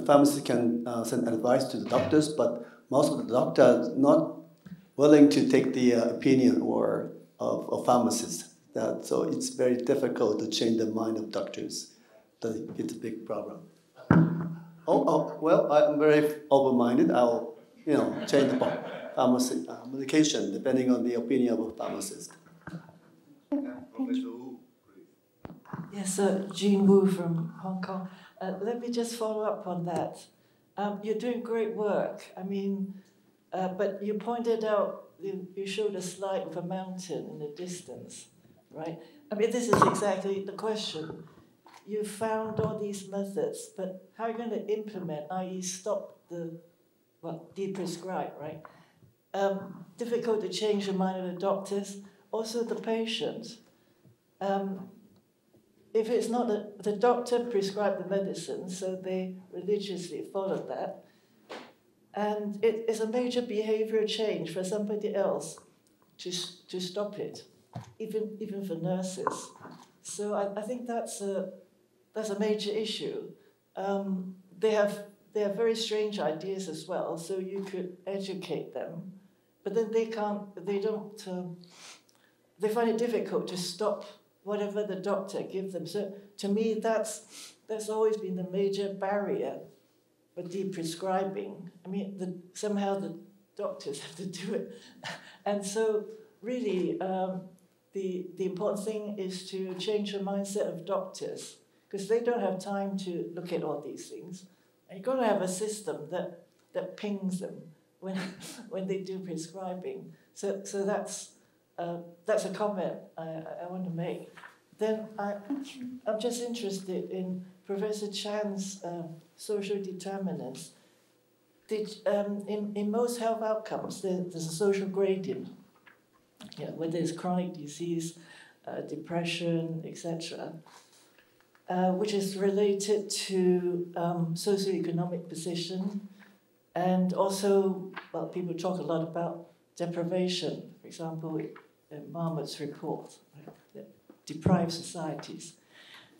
pharmacists can send advice to the doctors, but most of the doctors not willing to take the opinion of pharmacists. So it's very difficult to change the mind of doctors. It's a big problem. Well, I'm very open-minded. I'll change the pharmacy medication depending on the opinion of a pharmacist. Yes, Jean Wu from Hong Kong. Let me just follow up on that. You're doing great work. I mean, but you pointed out, you showed a slide of a mountain in the distance, right? I mean, this is exactly the question. You found all these methods, but how are you going to implement, i.e. stop de-prescribe, right? Difficult to change the mind of the doctors, also the patients. If it's not the doctor prescribed the medicine, so they religiously follow that, and it is a major behavior change for somebody else to stop it, even for nurses. So I think that's a major issue. They have very strange ideas as well, so you could educate them, but then they find it difficult to stop whatever the doctor gives them. So to me, that's always been the major barrier for de-prescribing. I mean, somehow the doctors have to do it. And so really, the important thing is to change the mindset of doctors, because they don't have time to look at all these things. And you've got to have a system that pings them when they do prescribing. So that's a comment I want to make. Then I'm just interested in Professor Chan's social determinants. In most health outcomes, there's a social gradient, whether it's chronic disease, depression, etc., which is related to socioeconomic position, and also, people talk a lot about deprivation. For example, Marmot's report, right? Deprived societies.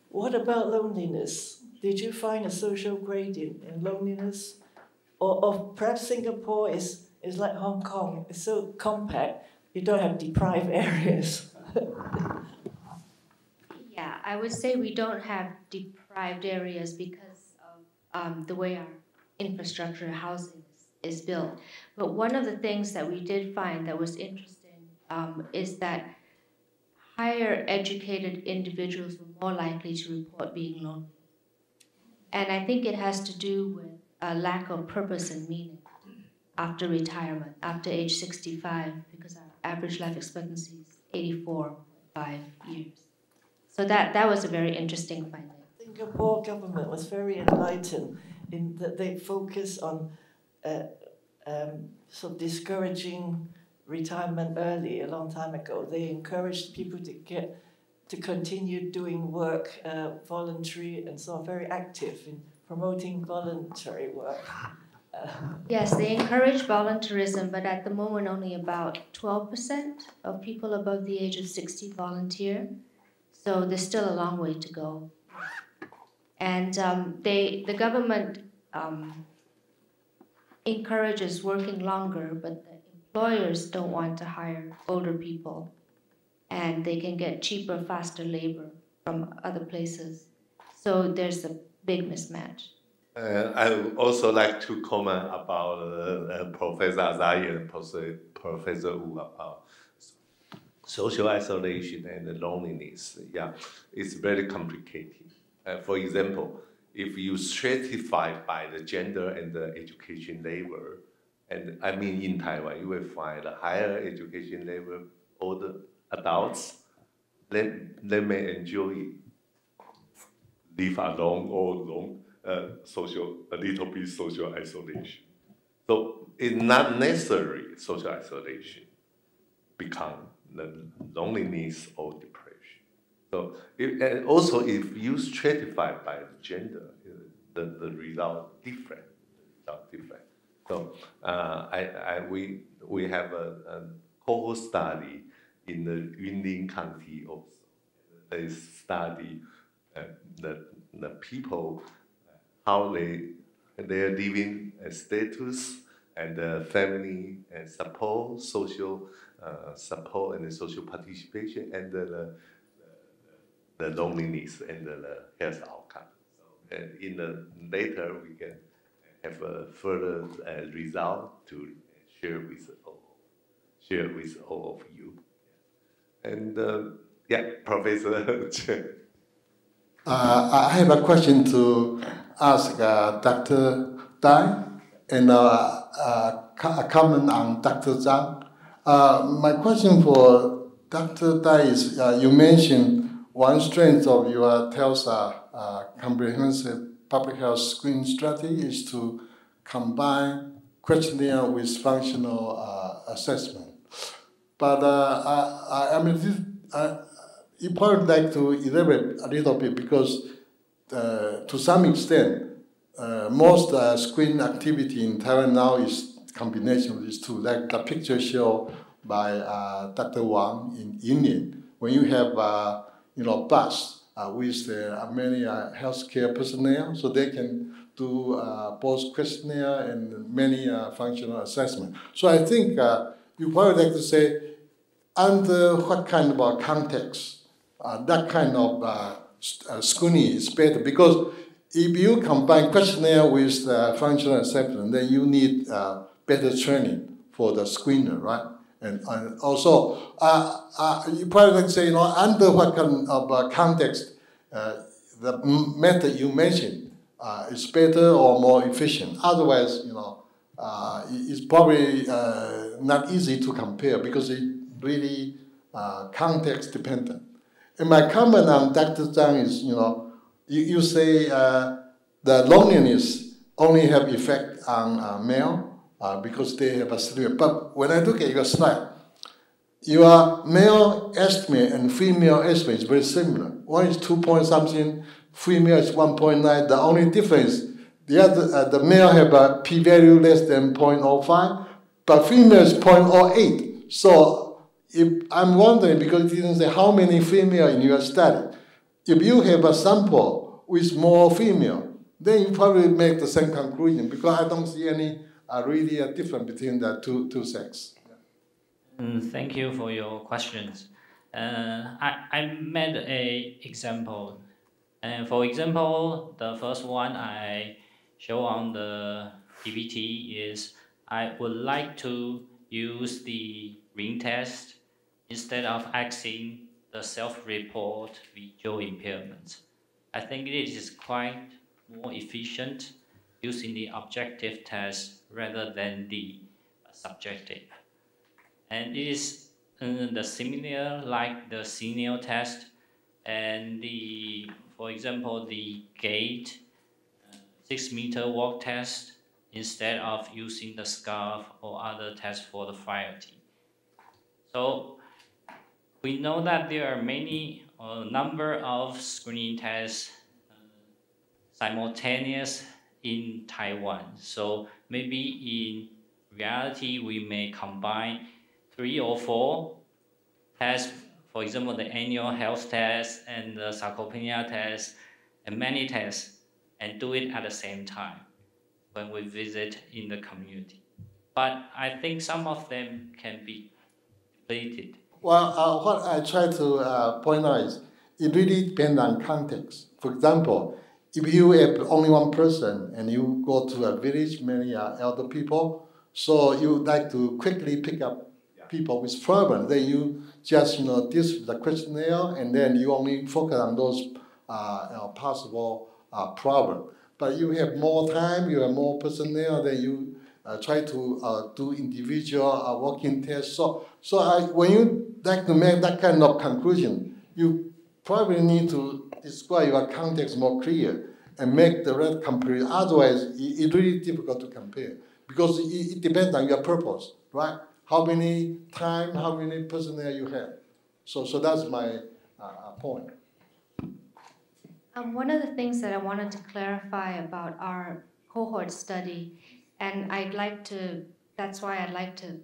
What about loneliness? Did you find a social gradient in loneliness? Or perhaps Singapore is like Hong Kong, it's so compact, you don't have deprived areas. Yeah, I would say we don't have deprived areas because of the way our infrastructure housing is built. But one of the things that we did find that was interesting is that higher educated individuals were more likely to report being lonely. And I think it has to do with a lack of purpose and meaning after retirement, after age 65, because our average life expectancy is 84.5 years. So that was a very interesting finding. The Singapore government was very enlightened in that they focus on sort of discouraging retirement early a long time ago. They encouraged people to continue doing work, voluntary and so on, very active in promoting voluntary work. Yes, they encourage volunteerism, but at the moment only about 12% of people above the age of 60 volunteer. So there's still a long way to go. And the government encourages working longer, but the employers don't want to hire older people, and they can get cheaper, faster labor from other places. So there's a big mismatch. I would also like to comment about Professor Azai and Professor Wu about social isolation and loneliness. Yeah, it's very complicated. For example, if you stratify by the gender and the education level, and I mean in Taiwan, you will find a higher education level older adults, they may enjoy live alone or alone. A little bit social isolation. So it's not necessary social isolation become the loneliness or depression. So and also if you stratify by gender, the result different. So we have a cohort study in the Yunlin County also. They study the people, how their living status and family and support, social support and social participation, and the loneliness and the health outcome. So, and in the later we can have a further result to share with all of you. And yeah, Professor Chen. I have a question to ask Dr. Dai and a comment on Dr. Zhang. My question for Dr. Dai is, you mentioned one strength of your TLSA comprehensive public health screening strategy is to combine questionnaire with functional assessment. But you probably like to elaborate a little bit because to some extent, most screen activity in Taiwan now is combination of these two, like the picture shown by Dr. Wang in Yunlin, when you have bus with many healthcare personnel, so they can do both questionnaire and many functional assessment. So I think you probably like to say, under what kind of context that kind of screening is better, because if you combine questionnaire with functional assessment, then you need better training for the screener, right? And also, you probably like to say, under what kind of context the method you mentioned is better or more efficient. Otherwise, it's probably not easy to compare because it really context dependent. And my comment on Dr. Zhang is, you say the loneliness only have effect on male because they have a sleep. But when I look at your slide, your male estimate and female estimate is very similar. One is 2 point something, female is 1.9. The only difference, the male have a p-value less than 0.05, but female is 0.08. So if I'm wondering, because it didn't say how many female in your study, if you have a sample with more female, then you probably make the same conclusion, because I don't see any really difference between the two sexes. Thank you for your questions. I made an example. For example, the first one I show on the PPT is I would like to use the ring test instead of asking the self-report visual impairments. I think it is quite more efficient using the objective test rather than the subjective. And it is the similar like the senior test and for example, the gate 6-meter walk test instead of using the scarf or other tests for the variety. So we know that there are many number of screening tests simultaneous in Taiwan. So maybe in reality, we may combine 3 or 4 tests, for example, the annual health test and the sarcopenia test and many tests, and do it at the same time when we visit in the community. But I think some of them can be depleted. Well, what I try to point out is it really depends on context. For example, if you have only one person and you go to a village, many elder people, so you would like to quickly pick up people with problems, then you just this with the questionnaire, and then you only focus on those possible problems. But you have more time, you have more personnel, then you try to do individual working tests. So when you like to make that kind of conclusion, you probably need to describe your context more clear and make the right comparison. Otherwise, it's really difficult to compare because it depends on your purpose, right? How many time, how many personnel you have. So that's my point. One of the things that I wanted to clarify about our cohort study, and that's why I'd like to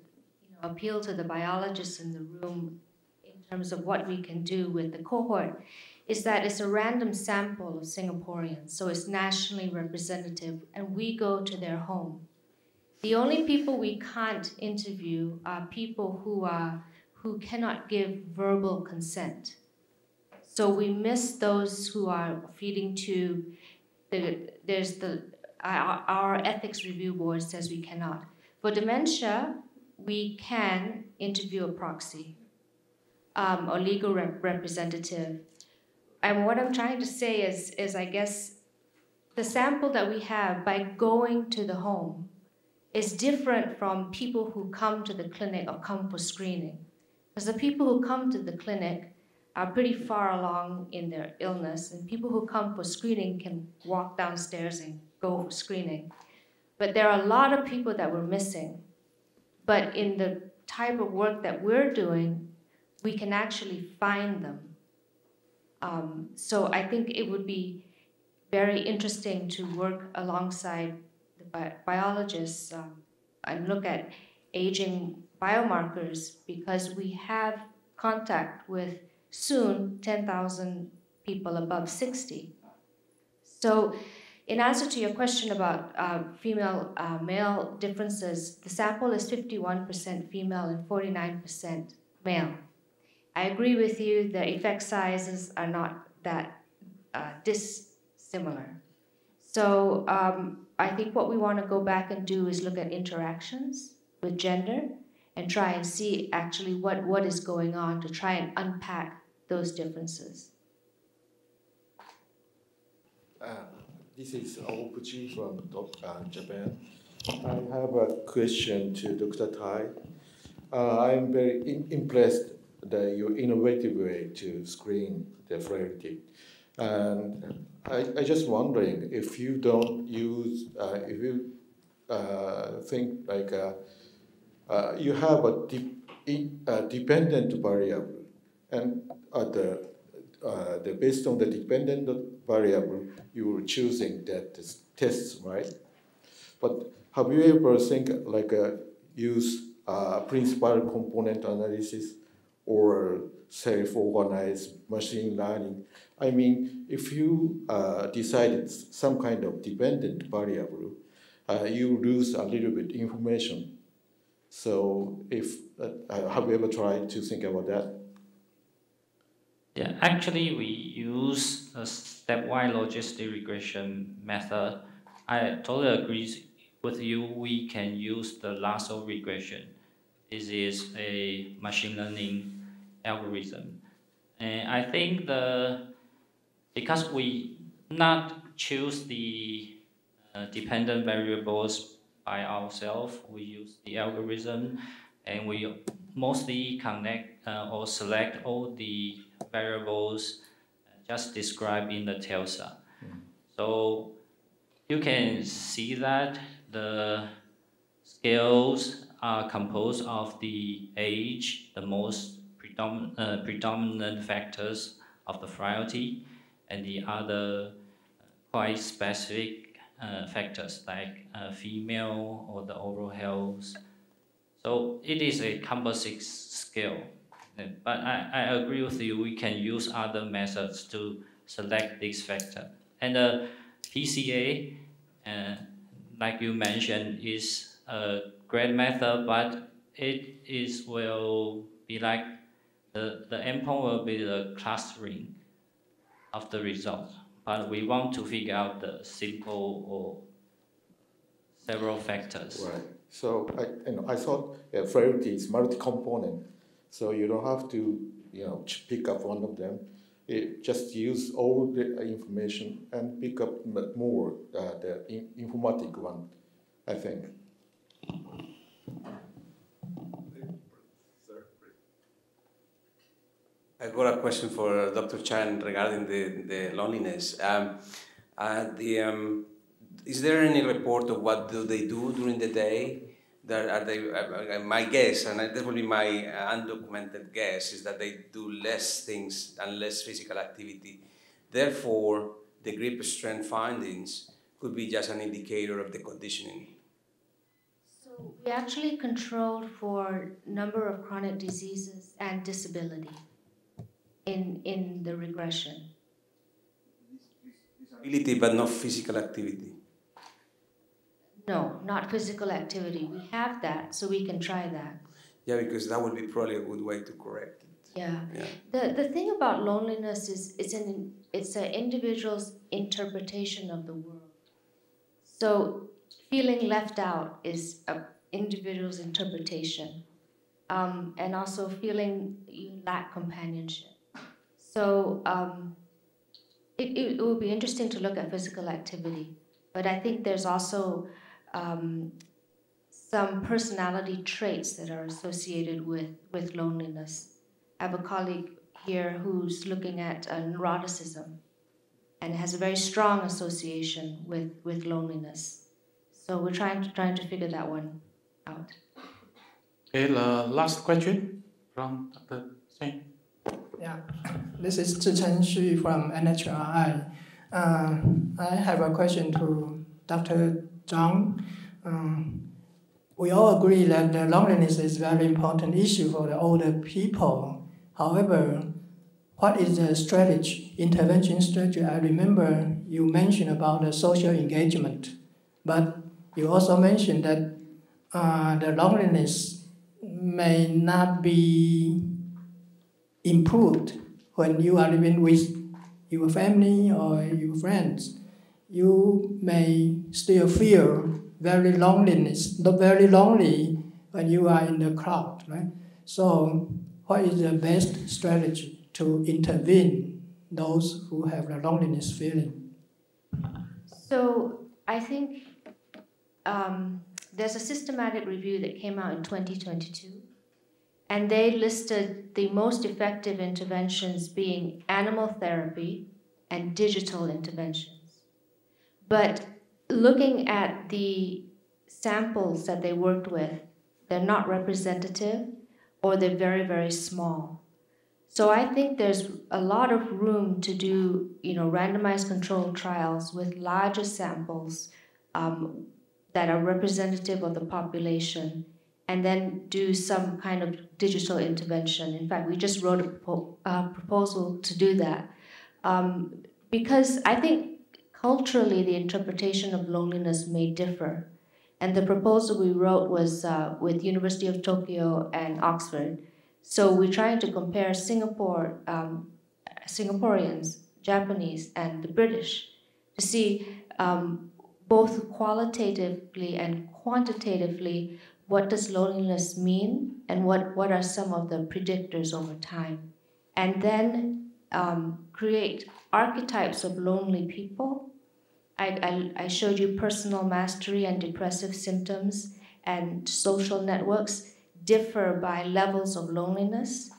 appeal to the biologists in the room in terms of what we can do with the cohort, is that it's a random sample of Singaporeans, so it's nationally representative, and we go to their home. The only people we can't interview are people who cannot give verbal consent. So we miss those who are feeding tube. Our ethics review board says we cannot. For dementia, we can interview a proxy or legal representative. And what I'm trying to say is I guess the sample that we have by going to the home is different from people who come to the clinic or come for screening. Because the people who come to the clinic are pretty far along in their illness, and people who come for screening can walk downstairs and go for screening. But there are a lot of people that we're missing. But in the type of work that we're doing, we can actually find them. So I think it would be very interesting to work alongside the biologists and look at aging biomarkers, because we have contact with soon 10,000 people above 60. So in answer to your question about female-male differences, the sample is 51% female and 49% male. I agree with you, the effect sizes are not that dissimilar. So I think what we want to go back and do is look at interactions with gender and try and see actually what is going on to try and unpack those differences. This is Okuchi from Japan. I have a question to Dr. Tai. I'm very impressed that your innovative way to screen the frailty. And I just wondering if you don't use, if you think like you have a dependent variable, and based on the dependent variable, you were choosing that test, right? But have you ever think like use principal component analysis or self-organized machine learning? I mean, if you decided some kind of dependent variable, you lose a little bit information. So if have you ever tried to think about that? Yeah, actually we use a stepwise logistic regression method. I totally agree with you. We can use the lasso regression. This is a machine learning algorithm. And I think because we not choose the dependent variables by ourselves. We use the algorithm, and we mostly connect or select all the variables just described in the TLSA. So you can see that the scales are composed of the age, the most predominant factors of the frailty, and the other quite specific factors like female or the oral health. So it is a composite scale. But I agree with you, we can use other methods to select this factor. And the PCA, like you mentioned, is a great method, but it will be like the endpoint will be the clustering of the results. But we want to figure out the simple or several factors. Right. So I thought frailty is multi-component, so you don't have to pick up one of them. Just use all the information and pick up more the informatic one, I think. I got a question for Dr. Chan regarding the loneliness. Is there any report of what do they do during the day? My guess, and that will be my undocumented guess, is that they do less things and less physical activity. Therefore, the grip strength findings could be just an indicator of the conditioning. So we actually controlled for number of chronic diseases and disability in the regression. Disability, but not physical activity. No, not physical activity. We have that, so we can try that. Yeah, because that would be probably a good way to correct it. Yeah. The thing about loneliness is it's an individual's interpretation of the world. So feeling left out is an individual's interpretation, and also feeling you lack companionship. So it will be interesting to look at physical activity, but I think there's also some personality traits that are associated with loneliness. I have a colleague here who's looking at neuroticism and has a very strong association with loneliness. So we're trying to figure that one out. Okay, the last question from Dr. Chen. Yeah, this is Chen-Yu from NHRI. I have a question to Dr. Zhang. We all agree that the loneliness is a very important issue for the older people. However, what is the strategy, intervention strategy? I remember you mentioned about the social engagement, but you also mentioned that the loneliness may not be improved when you are living with your family or your friends. You may still feel very lonely when you are in the crowd, right? So what is the best strategy to intervene those who have the loneliness feeling? So I think there's a systematic review that came out in 2022, and they listed the most effective interventions being animal therapy and digital interventions. But looking at the samples that they worked with, they're not representative or they're very, very small. So I think there's a lot of room to do, randomized controlled trials with larger samples that are representative of the population, and then do some kind of digital intervention. In fact, we just wrote a proposal to do that. Because I think culturally the interpretation of loneliness may differ. And the proposal we wrote was with University of Tokyo and Oxford. So we're trying to compare Singaporeans, Japanese, and the British to see both qualitatively and quantitatively what does loneliness mean and what are some of the predictors over time. And then create archetypes of lonely people I showed you personal mastery and depressive symptoms and social networks differ by levels of loneliness.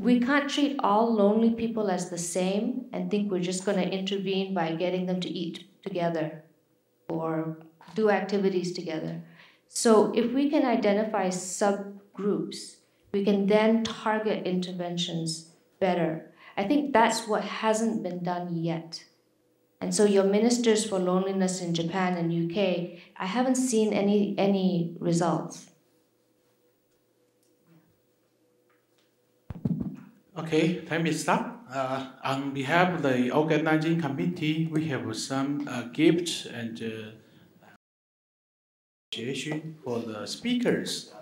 We can't treat all lonely people as the same and think we're just going to intervene by getting them to eat together or do activities together. So if we can identify subgroups, we can then target interventions better. I think that's what hasn't been done yet. And so your ministers for loneliness in Japan and UK, I haven't seen any results. Okay, time is up. On behalf of the organizing committee, we have some gifts and appreciation for the speakers.